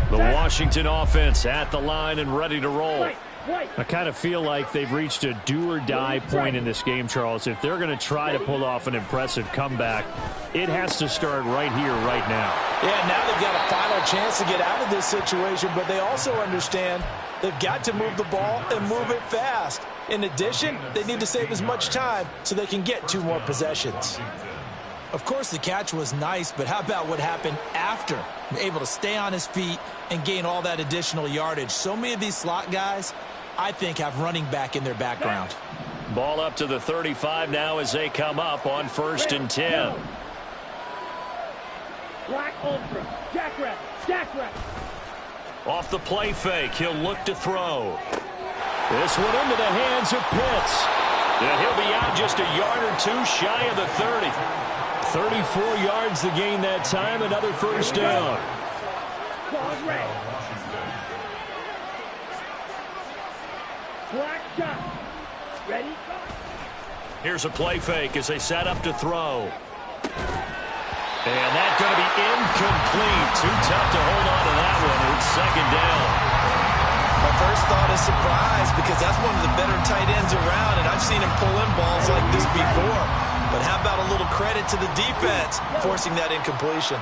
S6: The Washington offense at the line and ready to roll. I kind of feel like they've reached a do-or-die point in this game, Charles. If they're going to try to pull off an impressive comeback, it has to start right here, right now.
S5: Yeah, now they've got a final chance to get out of this situation, but they also understand they've got to move the ball and move it fast. In addition, they need to save as much time so they can get 2 more possessions. Of course, the catch was nice, but how about what happened after? Able to stay on his feet and gain all that additional yardage. So many of these slot guys, I think, have running back in their background.
S6: Ball up to the 35 now as they come up on 1st and 10.
S3: Black ultra. Jackrabbit. Jackrabbit.
S6: Off the play fake, he'll look to throw. This one into the hands of Pitts. And he'll be out just a yard or two shy of the 30. 34 yards to gain that time, another first down.
S3: Black shot. Ready?
S6: Here's a play fake as they set up to throw. And that's going to be incomplete. Too tough to hold on to that one. It's 2nd down.
S5: My first thought is surprise because that's one of the better tight ends around, and I've seen him pull in balls like this before. But how about a little credit to the defense forcing that incompletion?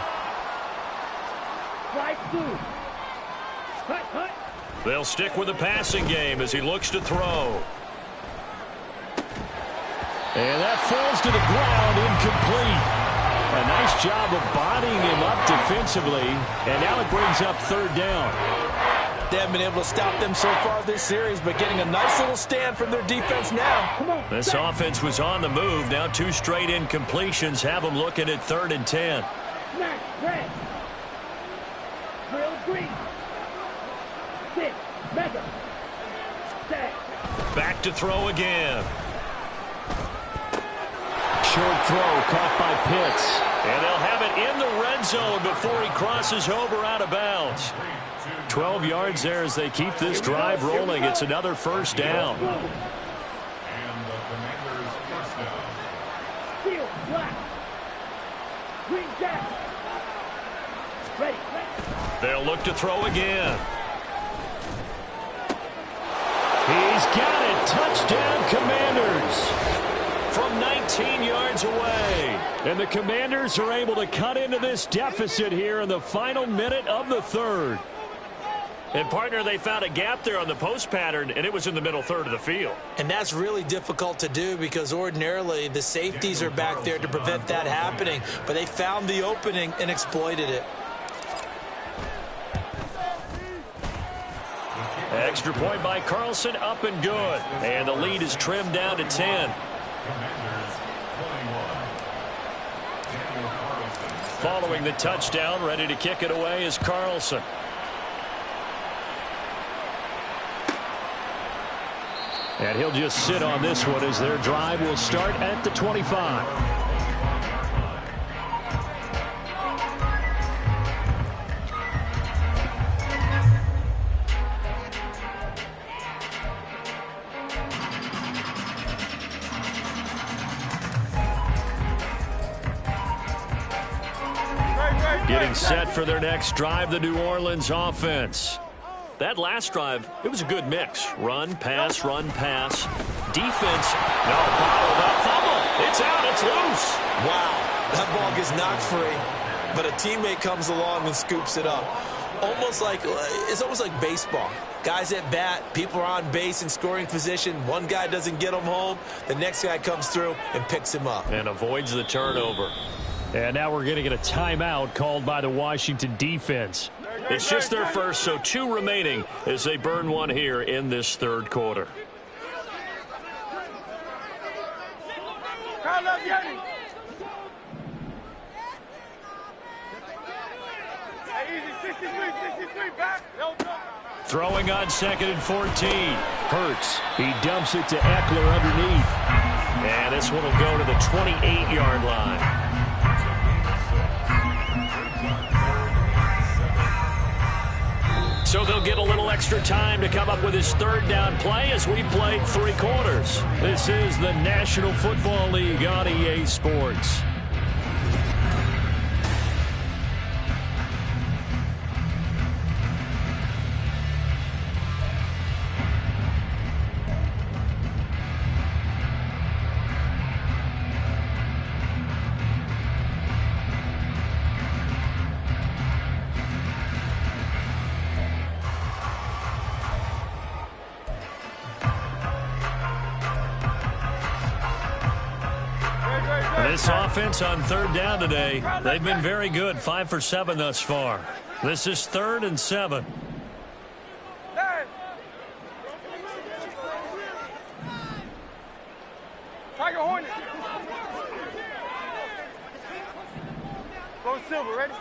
S6: They'll stick with the passing game as he looks to throw. And that falls to the ground, incomplete. A nice job of bodying him up defensively, and now it brings up 3rd down.
S5: They haven't been able to stop them so far this series, but getting a nice little stand from their defense now.
S6: This offense was on the move. Now 2 straight incompletions have them looking at 3rd and 10.
S3: Smash, red. Real green. 6, mega. Set.
S6: Back to throw again. Short throw caught by Pitts. And they'll have it in the red zone before he crosses over out of bounds. 12 yards there as they keep this drive rolling. It's another first down.
S7: And the Commanders' first down.
S3: Steel, black. Green jack. Ready.
S6: They'll look to throw again. He's got it. Touchdown, Commanders. From 19 yards away. And the Commanders are able to cut into this deficit here in the final minute of the 3rd. And, partner, they found a gap there on the post pattern, and it was in the middle 3rd of the field.
S5: And that's really difficult to do because ordinarily the safeties are back there to prevent that happening. But they found the opening and exploited it.
S6: Extra point by Carlson, up and good. And the lead is trimmed down to 10.
S7: Commanders 21.
S6: Following the touchdown, ready to kick it away is Carlson. And he'll just sit on this one as their drive will start at the 25. Getting set for their next drive, the New Orleans offense. That last drive, it was a good mix. Run, pass, defense. No, bottled up, fumble. It's out, it's loose.
S5: Wow, that ball gets knocked free, but a teammate comes along and scoops it up. It's almost like baseball. Guys at bat, people are on base in scoring position. One guy doesn't get him home. The next guy comes through and picks him up.
S6: And avoids the turnover. And now we're going to get a timeout called by the Washington defense. It's just their first, so 2 remaining as they burn one here in this 3rd quarter. Throwing on 2nd and 14. Hurts. He dumps it to Eckler underneath. And this one will go to the 28-yard line. So they'll get a little extra time to come up with his 3rd down play as we played 3 quarters. This is the National Football League on EA Sports. This offense on 3rd down today, they've been very good, 5 for 7 thus far. This is 3rd and 7.
S3: a Hornet. Go Silver, ready?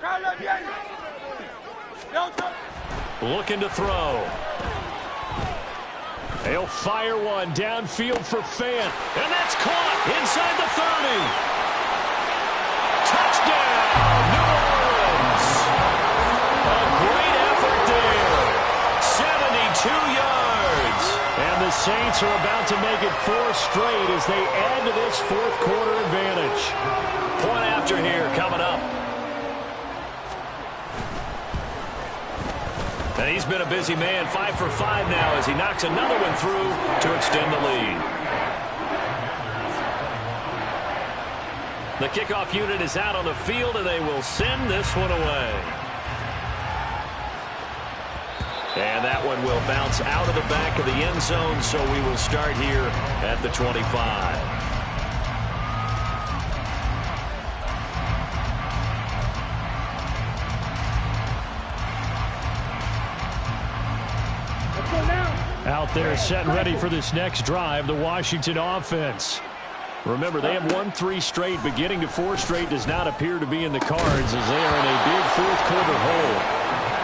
S3: Crowd left, Yanni.
S6: Looking to throw. He'll fire one downfield for Fant. And that's caught inside the 30. Touchdown, New Orleans. A great effort there. 72 yards. And the Saints are about to make it 4 straight as they add to this fourth quarter advantage. Point after here coming up. And he's been a busy man, 5 for 5 now as he knocks another one through to extend the lead. The kickoff unit is out on the field, and they will send this one away. And that one will bounce out of the back of the end zone, so we will start here at the 25. Out there set and ready for this next drive, the Washington offense. Remember, they have won 3 straight, but getting to 4 straight does not appear to be in the cards as they are in a big fourth quarter hole.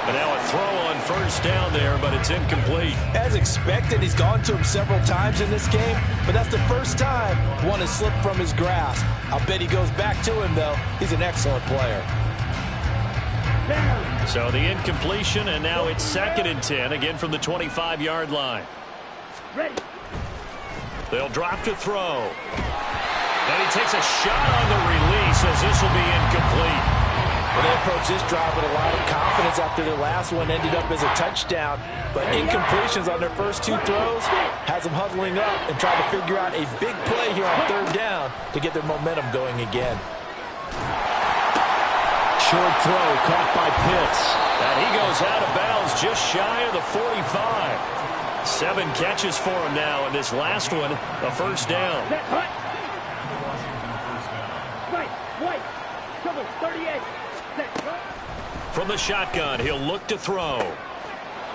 S6: But now a throw on first down there, but it's incomplete.
S4: As expected, he's gone to him several times in this game, but that's the first time one has slipped from his grasp. I'll bet he goes back to him, though. He's an excellent player.
S6: So the incompletion, and now it's 2nd and 10, again from the 25-yard line.
S3: Ready.
S6: They'll drop to throw. And he takes a shot on the release as this will be incomplete.
S4: Well, they approach this drive with a lot of confidence after their last one ended up as a touchdown. But incompletions on their first 2 throws has them huddling up and trying to figure out a big play here on 3rd down to get their momentum going again.
S6: Short throw caught by Pitts. And he goes out of bounds just shy of the 45. 7 catches for him now, and this last one, a first down. From the shotgun, he'll look to throw.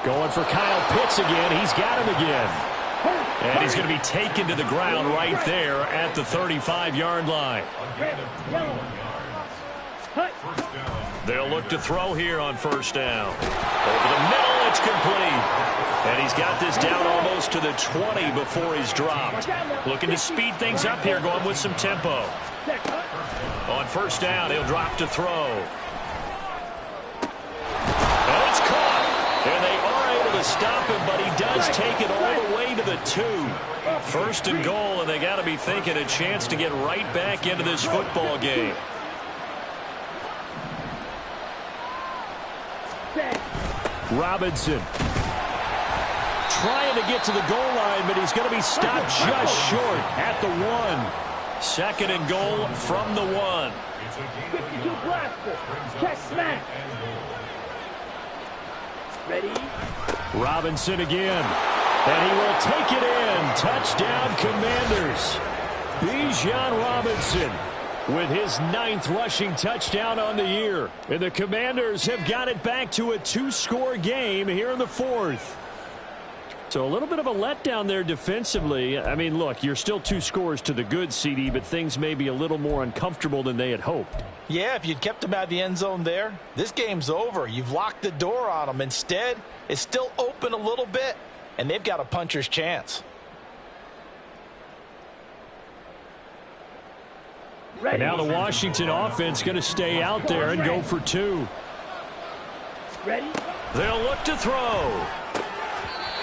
S6: Going for Kyle Pitts again. He's got him again. And he's going to be taken to the ground right there at the 35-yard line. They'll look to throw here on first down. Over the middle, it's complete. And he's got this down almost to the 20 before he's dropped. Looking to speed things up here, going with some tempo. On first down, he'll drop to throw. And it's caught. And they are able to stop him, but he does take it all the way to the 2. 1st and goal, and they got to be thinking a chance to get right back into this football game. Robinson trying to get to the goal line, but he's going to be stopped just short at the 1. 2nd and goal from the 1.
S3: 52 blaster. Check smack. Ready?
S6: Robinson again. And he will take it in. Touchdown, Commanders. Bijan Robinson with his 9th rushing touchdown on the year. And the Commanders have got it back to a 2-score game here in the 4th. So a little bit of a letdown there defensively. I mean, look, you're still 2 scores to the good, CD, but things may be a little more uncomfortable than they had hoped.
S4: Yeah, if you'd kept them out of the end zone there, this game's over. You've locked the door on them. Instead, it's still open a little bit, and they've got a puncher's chance.
S6: And now the Washington offense going to stay out there and go for 2.
S3: Ready?
S6: They'll look to throw.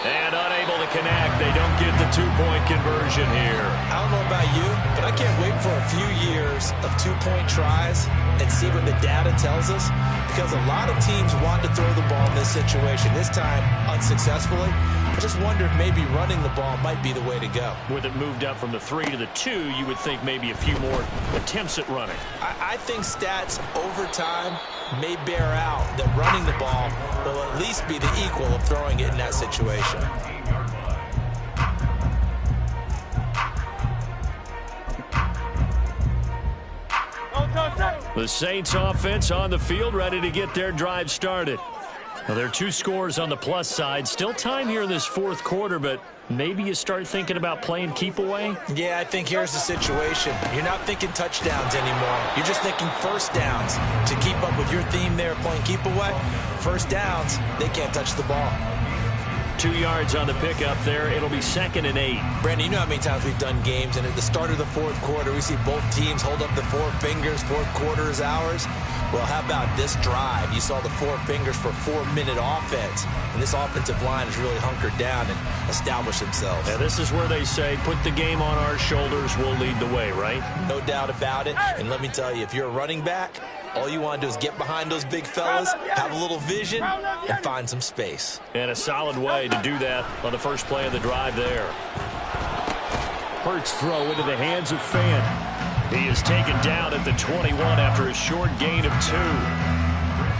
S6: And unable to connect. They don't get the 2-point conversion here.
S4: I don't know about you, but I can't wait for a few years of 2-point tries and see what the data tells us. Because a lot of teams want to throw the ball in this situation. This time, unsuccessfully. I just wonder if maybe running the ball might be the way to go.
S6: With it moved up from the 3 to the 2, you would think maybe a few more attempts at running.
S4: I think stats over time may bear out that running the ball will at least be the equal of throwing it in that situation.
S6: The Saints offense on the field, ready to get their drive started. Well, there are 2 scores on the plus side. Still time here in this fourth quarter, but maybe you start thinking about playing keep away?
S5: Yeah, I think here's the situation. You're not thinking touchdowns anymore. You're just thinking first downs. To keep up with your theme there playing keep away, first downs, they can't touch the ball.
S6: 2 yards on the pickup there. It'll be 2nd and 8.
S5: Brandon, you know how many times we've done games, and at the start of the fourth quarter, we see both teams hold up the 4 fingers, fourth quarter is ours. Well, how about this drive? You saw the 4 fingers for 4-minute offense, and this offensive line has really hunkered down and established themselves.
S6: Yeah, this is where they say, put the game on our shoulders, we'll lead the way, right?
S5: No doubt about it, and let me tell you, if you're a running back, all you want to do is get behind those big fellas, have a little vision, and find some space.
S6: And a solid way to do that on the first play of the drive there. Hurts throw into the hands of Fant. He is taken down at the 21 after a short gain of 2.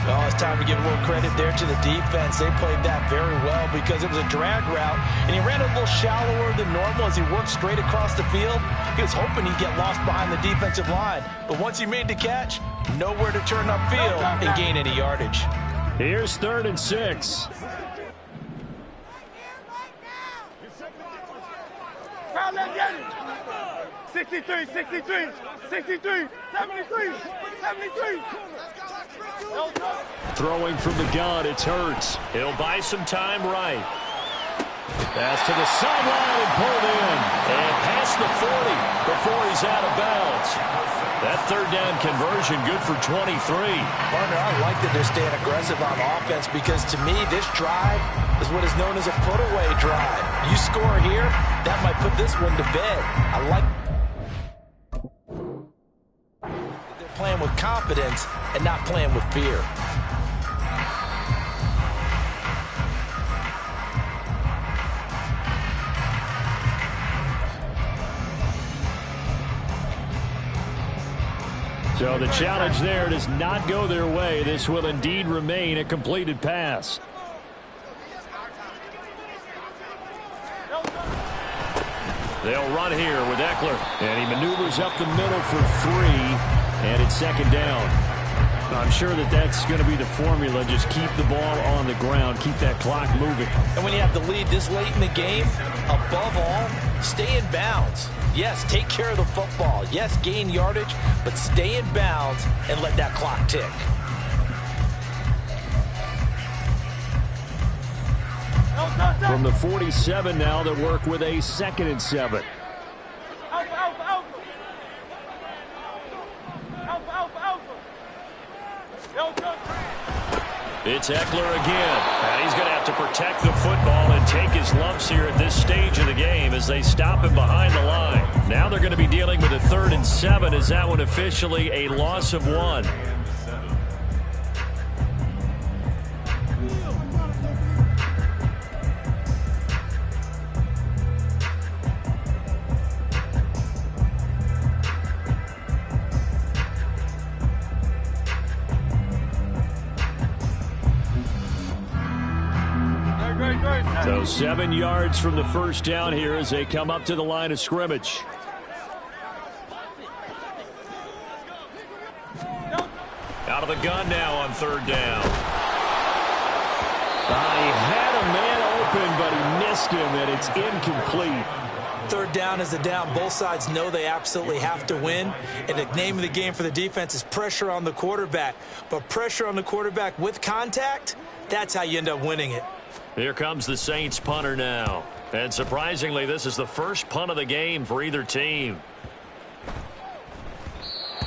S5: Well, it's time to give a little credit there to the defense. They played that very well because it was a drag route, and he ran a little shallower than normal as he worked straight across the field. He was hoping he'd get lost behind the defensive line, but once he made the catch, nowhere to turn upfield and gain any yardage.
S6: Here's 3rd and 6.
S3: Crowd, let's get it. 63, 63, 63, 73, 73.
S6: Throwing from the gun, it's Hurts. He'll buy some time right. Pass to the sideline and pulled in. And past the 40 before he's out of bounds. That 3rd down conversion good for 23.
S5: Partner, I like that they're staying aggressive on offense because to me, this drive is what is known as a put-away drive. You score here, that might put this one to bed. I like they're playing with confidence and not playing with fear.
S6: So the challenge there does not go their way. This will indeed remain a completed pass. They'll run here with Eckler. And he maneuvers up the middle for 3. And it's 2nd down. I'm sure that's going to be the formula. Just keep the ball on the ground. Keep that clock moving.
S5: And when you have the lead this late in the game, above all, stay in bounds. Yes, take care of the football. Yes, gain yardage, but stay in bounds and let that clock tick.
S6: From the 47 now, they'll work with a 2nd and 7. It's Eckler again. And he's going to have to protect the football and take his lumps here at this stage of the game as they stop him behind the line. Now they're going to be dealing with a 3rd and 7. Is that one officially a loss of 1? So 7 yards from the first down here as they come up to the line of scrimmage. Out of the gun now on 3rd down. He had a man open, but he missed him, and it's incomplete.
S5: 3rd down is a down. Both sides know they absolutely have to win. And the name of the game for the defense is pressure on the quarterback. But pressure on the quarterback with contact, that's how you end up winning it.
S6: Here comes the Saints punter now. And surprisingly, this is the first punt of the game for either team.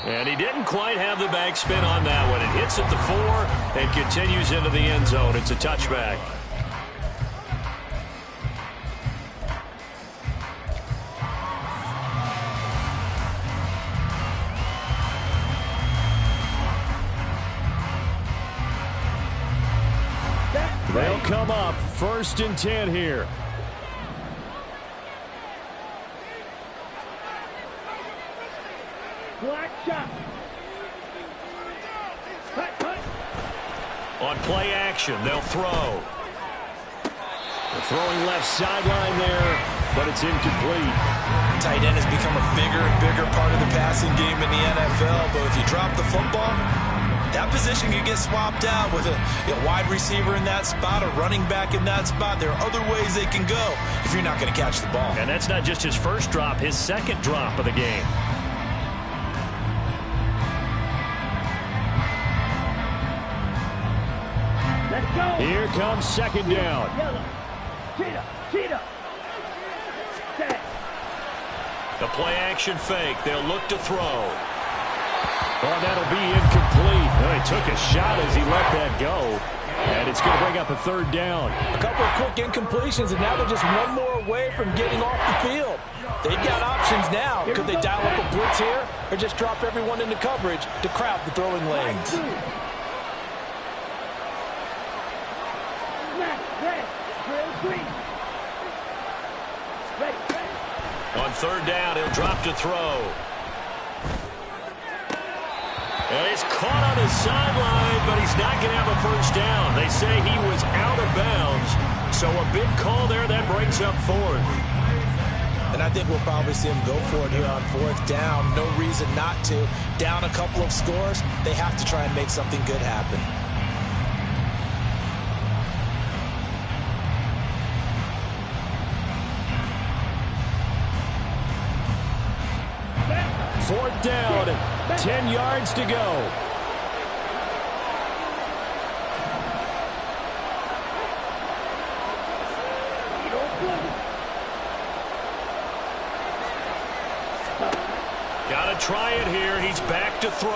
S6: And he didn't quite have the backspin on that one. It hits at the 4 and continues into the end zone. It's a touchback. They'll come up 1st and 10 here.
S3: Black shot.
S6: On play action, they'll throw. They're throwing left sideline there, but it's incomplete.
S5: Tight end has become a bigger and bigger part of the passing game in the NFL, but if you drop the football, That position can get swapped out with a wide receiver in that spot, a running back in that spot. There are other ways they can go if you're not going to catch the ball.
S6: And that's not just his first drop, his second drop of the game.
S3: Let's go.
S6: Here comes second down.
S3: Yellow. Cheetah. Set.
S6: The play action fake. They'll look to throw. Oh, that'll be incomplete. Oh, he took a shot as he let that go. And it's going to bring up a third down.
S4: A couple of quick incompletions, and now they're just one more away from getting off the field. They've got options now. Could they dial up a blitz here or just drop everyone into coverage to crowd the throwing lanes?
S6: On third down, he'll drop to throw. And he's caught on his sideline, but he's not going to have a first down. They say he was out of bounds. So a big call there that brings up fourth.
S5: And I think we'll probably see him go for it here on fourth down. No reason not to. Down a couple of scores, they have to try and make something good happen.
S6: Fourth down, 10 yards to go. Got to try it here. He's back to throw.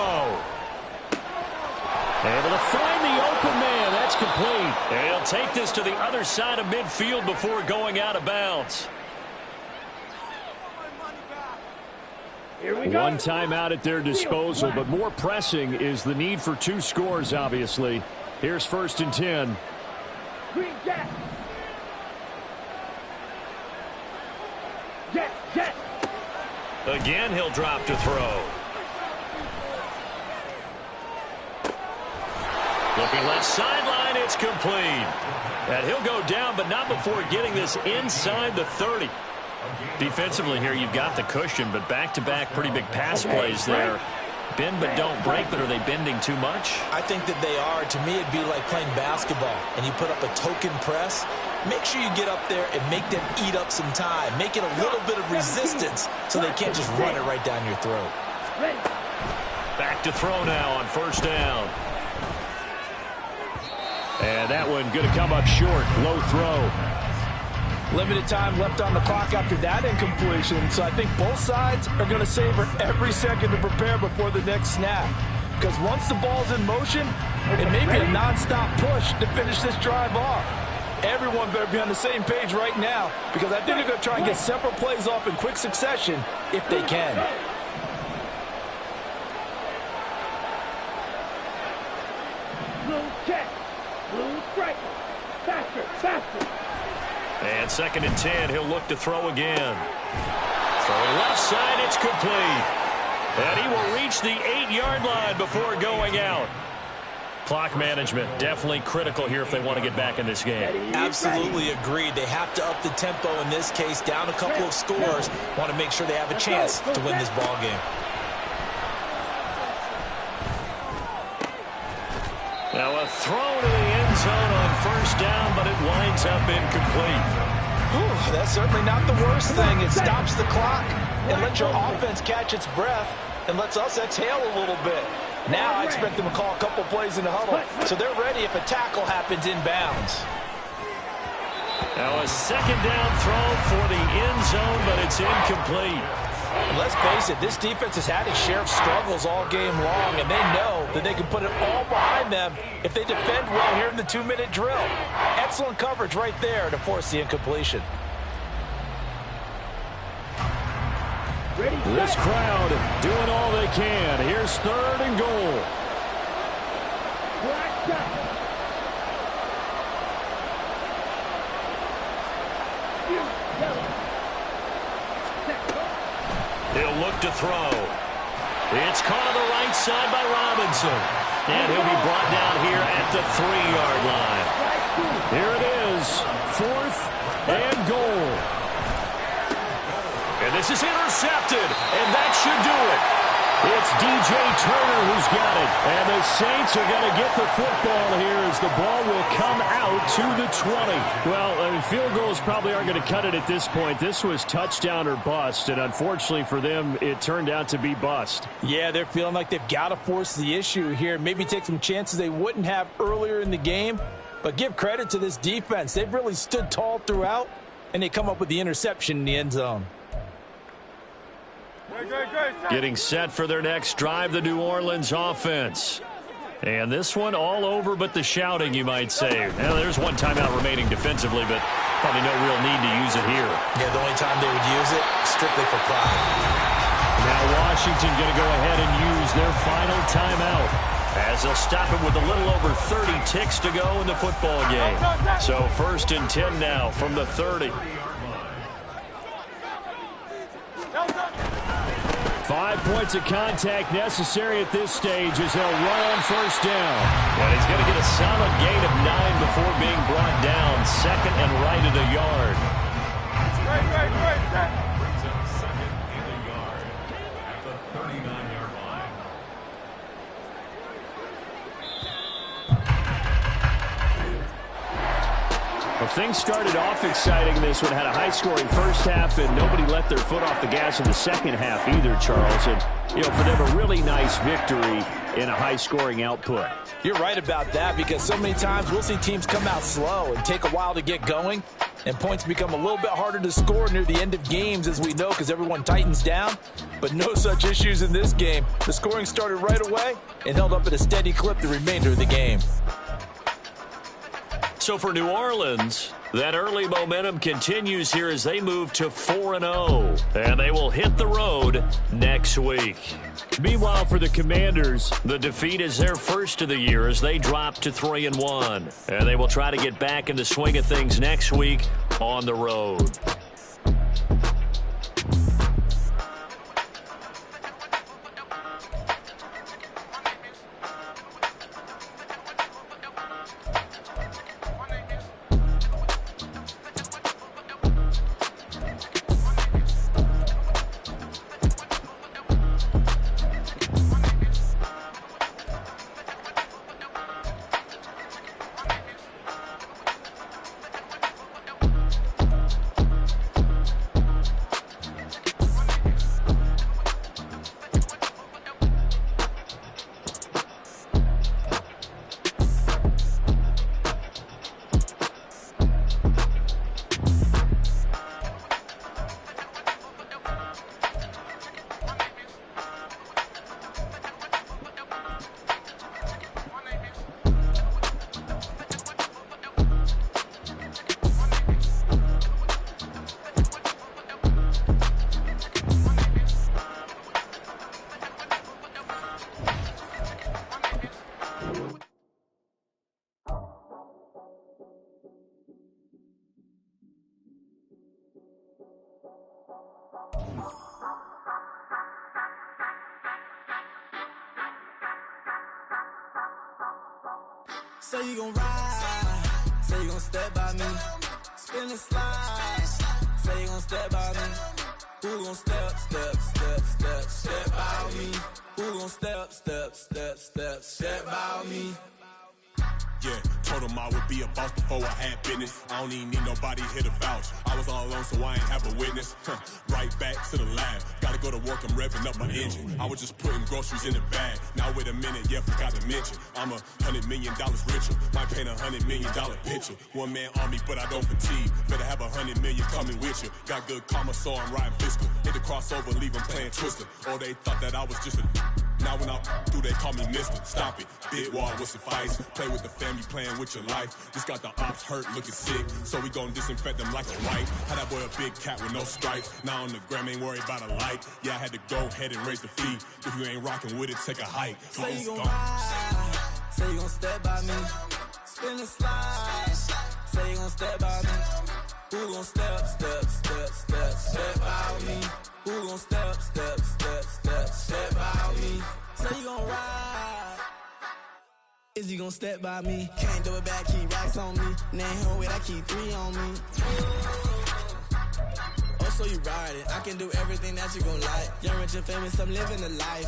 S6: Able to find the open man. That's complete. And he'll take this to the other side of midfield before going out of bounds. One timeout at their disposal, but more pressing is the need for two scores, obviously. Here's first and 10.
S3: Green Jack. Jet.
S6: Again, he'll drop to throw. Looking left sideline, it's complete. And he'll go down, but not before getting this inside the 30. Defensively here, you've got the cushion, but back-to-back pretty big pass plays there. Bend but don't break, but are they bending too much?
S5: I think that they are. To me, it'd be like playing basketball, and you put up a token press. Make sure you get up there and make them eat up some time. Make it a little bit of resistance so they can't just run it right down your throat.
S6: Back to throw now on first down. And that one going to come up short. Low throw.
S4: Limited time left on the clock after that incompletion, so I think both sides are going to savor every second to prepare before the next snap. Because once the ball's in motion, it may be a nonstop push to finish this drive off. Everyone better be on the same page right now, because I think they're going to try and get several plays off in quick succession if they can.
S3: Blue check. Blue strike. Faster.
S6: And second and 10, he'll look to throw again. For left side, it's complete. And he will reach the 8-yard line before going out. Clock management definitely critical here if they want to get back in this game.
S5: Absolutely agreed. They have to up the tempo in this case, down a couple of scores. Want to make sure they have a chance to win this ball game.
S6: Now a throw to the end zone on first down, but it winds up incomplete.
S4: Ooh, that's certainly not the worst thing. It stops the clock and lets your offense catch its breath and lets us exhale a little bit. Now I expect them to call a couple plays in the huddle, so they're ready if a tackle happens inbounds.
S6: Now a second down throw for the end zone, but it's incomplete.
S4: And let's face it, this defense has had its share of struggles all game long, and they know that they can put it all behind them if they defend well here in the 2-minute drill. Excellent coverage right there to force the incompletion.
S6: This crowd doing all they can. Here's third and goal. He'll look to throw. It's caught on the right side by Robinson. And he'll be brought down here at the 3-yard line. Here it is, fourth and goal. And this is intercepted, and that should do it. It's DJ Turner who's got it. And the Saints are going to get the football here as the ball will come out to the 20. Well, I mean, field goals probably aren't going to cut it at this point. This was touchdown or bust, and unfortunately for them, it turned out to be bust.
S4: Yeah, they're feeling like they've got to force the issue here. Maybe take some chances they wouldn't have earlier in the game. But give credit to this defense. They've really stood tall throughout, and they come up with the interception in the end zone.
S6: Getting set for their next drive, the New Orleans offense. And this one all over but the shouting, you might say. Now, there's one timeout remaining defensively, but probably no real need to use it here.
S5: Yeah, the only time they would use it, strictly for pride.
S6: Now Washington going to go ahead and use their final timeout, as they'll stop it with a little over 30 ticks to go in the football game. So 1st and 10 now from the 30. 5 points of contact necessary at this stage as they'll run on 1st down. And he's going to get a solid gain of 9 before being brought down. 2nd and right at a yard.
S7: Brings up 2nd and a yard at the 39-yard line.
S6: Well, things started off exciting. This one had a high-scoring first half, and nobody let their foot off the gas in the second half either, Charles. And, you know, for them, a really nice victory in a high-scoring output.
S4: You're right about that, because so many times we'll see teams come out slow and take a while to get going, and points become a little bit harder to score near the end of games, as we know, because everyone tightens down. But no such issues in this game. The scoring started right away and held up at a steady clip the remainder of the game.
S6: So for New Orleans, that early momentum continues here as they move to 4-0. And they will hit the road next week. Meanwhile, for the Commanders, the defeat is their first of the year as they drop to 3-1. And they will try to get back in the swing of things next week on the road.
S1: Say you gon' ride, say you gon' step by me, spin and slide, say you gon' step by me, who gon' step by me, who gon' step by me.
S8: Yeah, told him I would be a boss before I had business. I don't even need nobody here to vouch. I was all alone, so I ain't have a witness. Right back to the lab. Gotta go to work, I'm revving up my engine. I was just putting groceries in the bag. Now wait a minute, yeah, forgot to mention. I'm $100 million richer. Might paint $100 million picture. One man army, but I don't fatigue. Better have 100 million coming with you. Got good karma, so I'm riding fiscal. Hit the crossover, leave them playing Twister. Or they thought that I was just a... Now when I do, they call me mister. Stop it. Big wall will suffice. Play with the family, playing with your life. Just got the ops hurt, looking sick. So we gon' disinfect them like a right. Had that boy a big cat with no stripes. Now on the gram, ain't worried about a light. Yeah, I had to go ahead and raise the fee. If you ain't rocking with it, take a hike.
S1: Say you gon' ride, say you gon' step by me. Spin and slide, say you gon' step by me. Who gon' step by me? Who gon' step by me? Say you gon' ride. Is you gon' step by me? Can't do it back, keep racks on me. Name home with I keep 3 on me. Oh,
S9: so you ride it. I can do everything that you gon' like. Young, rich, and famous, I'm living the life.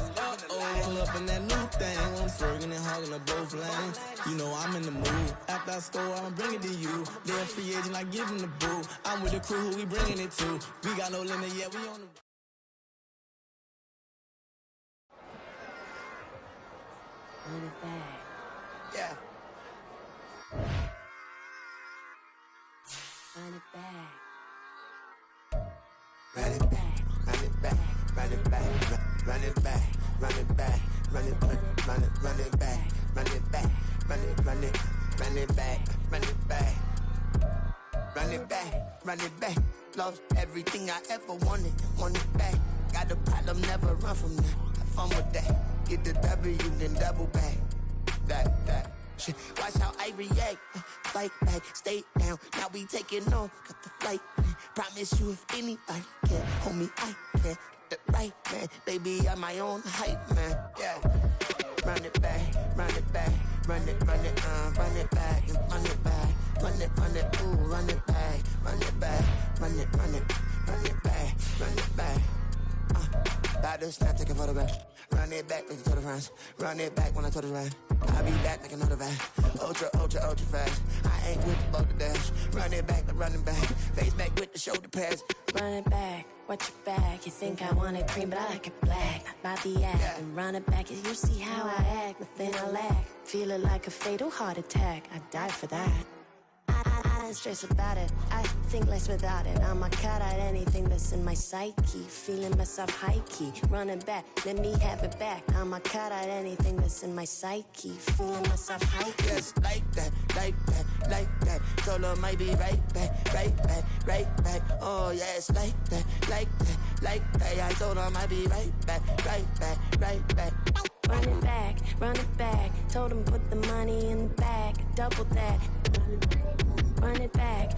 S9: Pull up in that new thing. I'm swerving and hogging up both lanes. You know I'm in the mood. After I score, I'ma bring it to you. They're a free agent, like give them the boo. I'm with the crew, who we bringing it to. We got no limit yet, we on the...
S10: Run it back.
S1: Yeah.
S10: Run it back.
S1: Run it back, run it back, run it back, run it back, run it back, run it back, run it back, run it back, run it back, run it back, run it back, run it back. Lost everything I ever wanted, want it back. Got a problem, never run from that. Have fun with that. Get the W, then double back. That. Shit. Watch how I react. Fight back, stay down. Now we taking off. Got the flight. Promise you if anybody can, homie, I can. Get the right man. Baby, I'm my own hype man. Yeah. Run it back, run it back, run it back, and run it back, run it, ooh, run it back, run it back, run it back, run it back. About to snap, take a photograph. Run it back, make it to the friends. Run it back when I told it right. I'll be back like another van. Ultra fast. I ain't with the boat to dash. Run it back, but running back. Face back with the shoulder pads.
S10: Run it back, watch your back. You think I want it cream, but I like it black. About the act,
S1: Yeah.
S10: and run it back. You see how I act, nothing I lack. Feeling like a fatal heart attack. I die for that. I don't stress about it. I think less without it. I'ma cut out anything that's in my psyche. Feeling myself high key. Running back, let me have it back. I'ma cut out anything that's in my psyche. Feeling myself high key.
S1: Yes, like that. Told her might be right back. Oh, yes, like that. I told her might be right back.
S10: Run it back. Told him put the money in the bag. Double that. Run it back.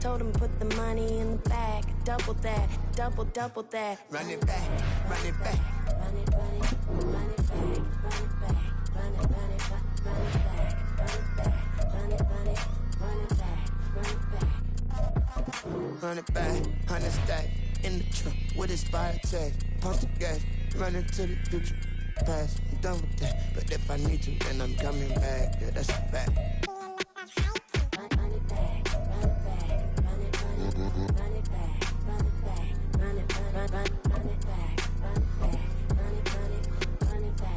S10: Told him put the money in the bag. Double that. Double that.
S1: Run it back.
S10: Run it back. Run it back. Run it back. Run it back.
S1: Run it back, 100 stack in the trunk with his fire tag. Pump the gas, running to the future. Past, I'm done with that. But if I need to, then I'm coming back. Yeah, that's a fact.
S10: Run it back. Run it back. Run it back. Run it back. Run it back. Run it back. Run it back. Run it back. Run it back.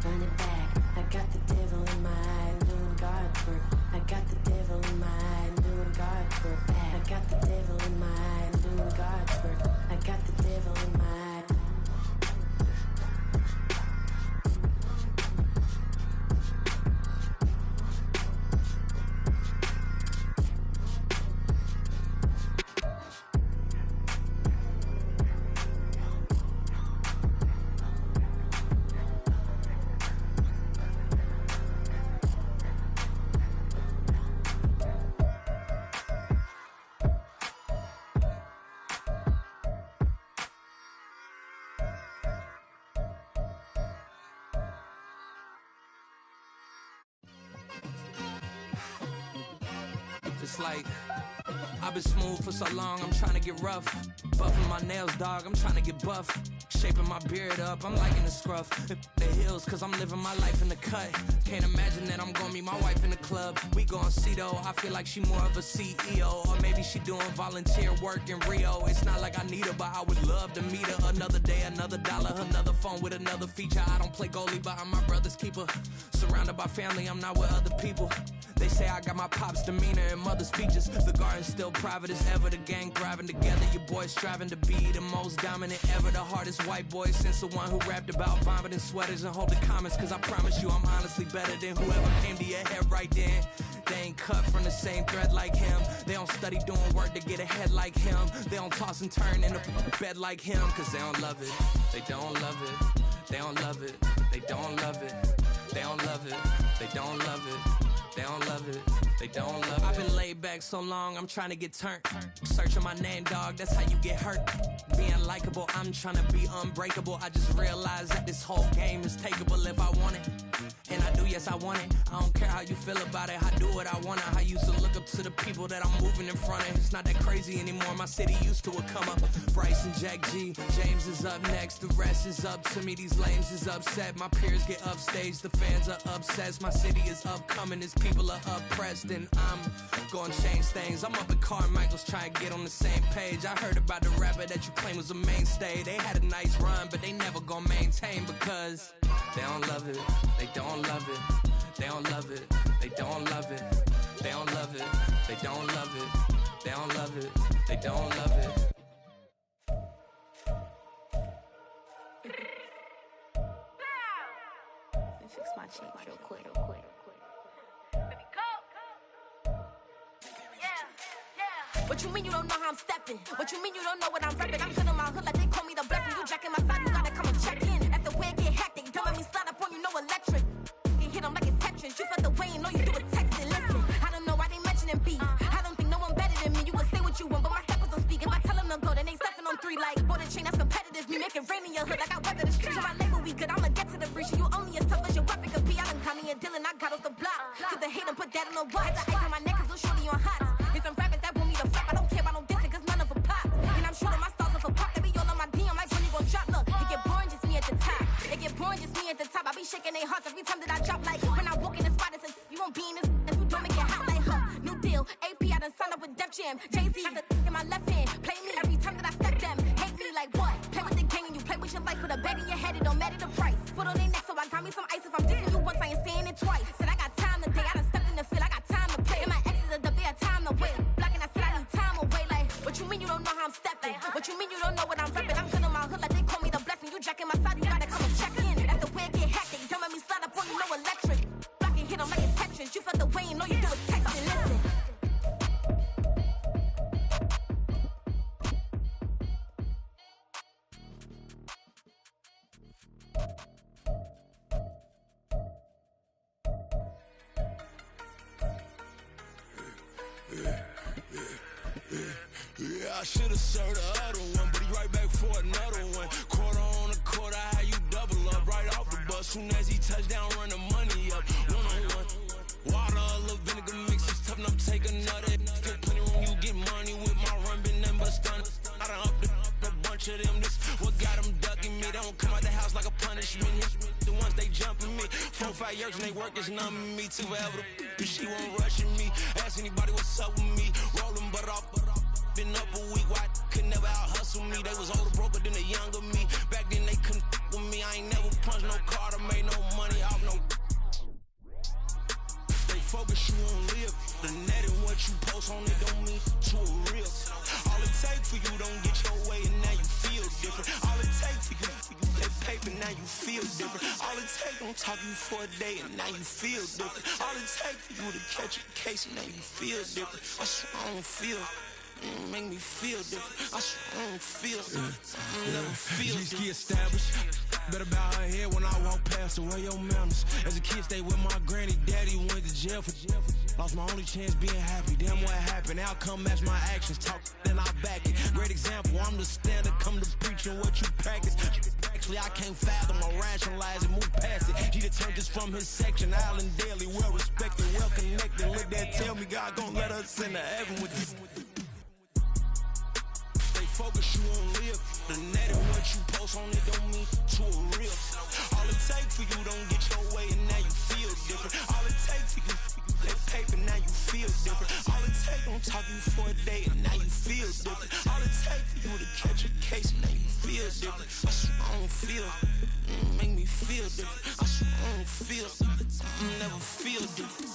S10: Run it back. I got the devil in my eye, doing guard work. I got the devil in my eye, doing guard work. I got the devil in my eye, doing guard work. I got the devil in my eye.
S11: It's like I've been smooth for so long, I'm trying to get rough. Buffing my nails, dog, I'm trying to get buff. Shaping my beard up, I'm liking the scruff. The heels, cause I'm living my life in the cut. Can't imagine that I'm gonna meet my wife in the club. We gon' see though, I feel like she more of a CEO. Or maybe she doing volunteer work in Rio. It's not like I need her, but I would love to meet her. Another day, another dollar, another phone with another feature. I don't play goalie, but I'm my brother's keeper. Surrounded by family, I'm not with other people. They say I got my pop's demeanor and mother's features. The garden's still private as ever. The gang thriving together. Your boys striving to be the most dominant ever. The hardest white boy since the one who rapped about vomiting sweaters and holding comments. Cause I promise you I'm honestly better than whoever came to your head right then. They ain't cut from the same thread like him. They don't study doing work to get ahead like him. They don't toss and turn in a bed like him. Cause they don't love it. They don't love it. They don't love it. They don't love it. They don't love it. They don't love it. They don't love it. They don't love it. I've been laid back respect so long, I'm trying to get turned. Searching my name, dog, that's how you get hurt. Being likable, I'm trying to be unbreakable. I just realized that this whole game is takeable if I want it. And I do, yes, I want it. I don't care how you feel about it, I do what I want it. I used to look up to the people that I'm moving in front of. It's not that crazy anymore, my city used to a come up. Bryce and Jack G, James is up next. The rest is up to me, these lames is upset. My peers get upstage, the fans are obsessed. My city is upcoming, as people are oppressed. And I'm gonna change things. I'm up at Carmichael's trying to get on the same page. I heard about the rapper that you claim was a mainstay. They had a nice run, but they never gonna maintain because they don't love it, they don't love it, they don't love it, they don't love it, they don't love it, they don't love it, they don't love it, they don't love it.
S12: Let me fix my cheeks real quick. What you mean you don't know how I'm stepping? What you mean you don't know what I'm repping? I'm feeling my hood like they call me the blessing. You jacking my side, you gotta come and check in. At the way it get hectic, don't let me slide up on you, no electric. You hit them like it's Tetris. You felt the way and all you do is text it. Listen, I don't know why they mentioning beef. I don't think no one better than me. You would say what you want, but my steppers don't speak. If I tell them to go, then they stepping on 3 like border chain. That's competitive. Me making rain in your hood like I weather the streets. So my label we good. I'ma get to the breach. You only as tough as your weapon could be. I done caught me a Dylan. I got off the block. To the hate and put that on the watch. The ice on my neck is little shorty on hot. There's some rappers that want me to flop. I don't care about no dissing, cause none of them pop. And I'm shooting my stars off a pop. They be all on my DM like when you gon' drop. Look, it get boring, just me at the top. It get boring, just me at the top. I be shaking their hearts every time that I drop. Like when I walk in the spot, it says you won't be in this if you don't make it hot like her. New deal, AP, I done signed up with Def Jam. Jay-Z got the in my left hand. Play me every time that I step them. Hate me like what? Play with the gang and you play with your life. Put a bet in your head, it don't matter the price. Foot on their neck, so I got me some ice. If I'm dissing you once, I ain't saying it twice. Said I got time today, I done stepped in the field, I got time to play. And my exes are the bare time to wait. Blocking, I said I need time away. Like, what you mean you don't know how I'm stepping? What you mean you don't know what I'm repping? I'm feeling my hood like they call me the blessing. You jacking my side, you gotta come and check in. At the way it get hectic, don't let me slide up on you, no electric. Blocking, hit them like it's Tetris. You felt the way and all you do is text and listen.
S8: Yeah, I should've served the other one, but he right back for another one. Quarter on a quarter, how you double up right off the bus. Soon as he touch down, run the money up. One-on-one. Water, a little vinegar mix, it's tough enough to take another. Still plenty room, you get money with my run, been nothing but stun. I done up a bunch of them, this what got them ducking me. They don't come out the house like a punishment. The ones they jumping me. 4-5 years and they work is numbing me. Too forever, she won't rushing me. Ask anybody what's up with me. Rolling butt off. Been up a week, why could never out hustle me? They was older, broker than the younger me. Back then they couldn't with me. I ain't never punched no card or made no money off no. They focus, you on live. The net and what you post on it don't mean to a real. All it take for you don't get your way and now you feel different. All it take for you that paper, now you feel different. All it take don't talk you for a day and now you feel different. All it take for you to catch a case and now you feel different. I swear I don't feel. Make me feel different. I swear I don't feel I never feel different. Established. Better bow her head when I walk past her. Where your manners? As a kid, stayed with my granny. Daddy went to jail for lost my only chance being happy. Damn, what happened? Outcome match my actions. Talk, then I back it. Great example. I'm the standard. Come to preaching what you practice. Actually, I can't fathom or rationalize it. Move past it. He determined this from his section. Island Daily, well respected, well connected. Look that, tell me God gon' let us into heaven with this. Focus, you on live. The net and what you post on it don't mean to a real. All it take for you don't get your way and now you feel different. All it take for you that paper, now you feel different. All it take don't talk you for a day and now you feel different. All it take for you to catch a case and now you feel different. I swear I don't feel. Make me feel different. I swear I don't feel. I never feel different.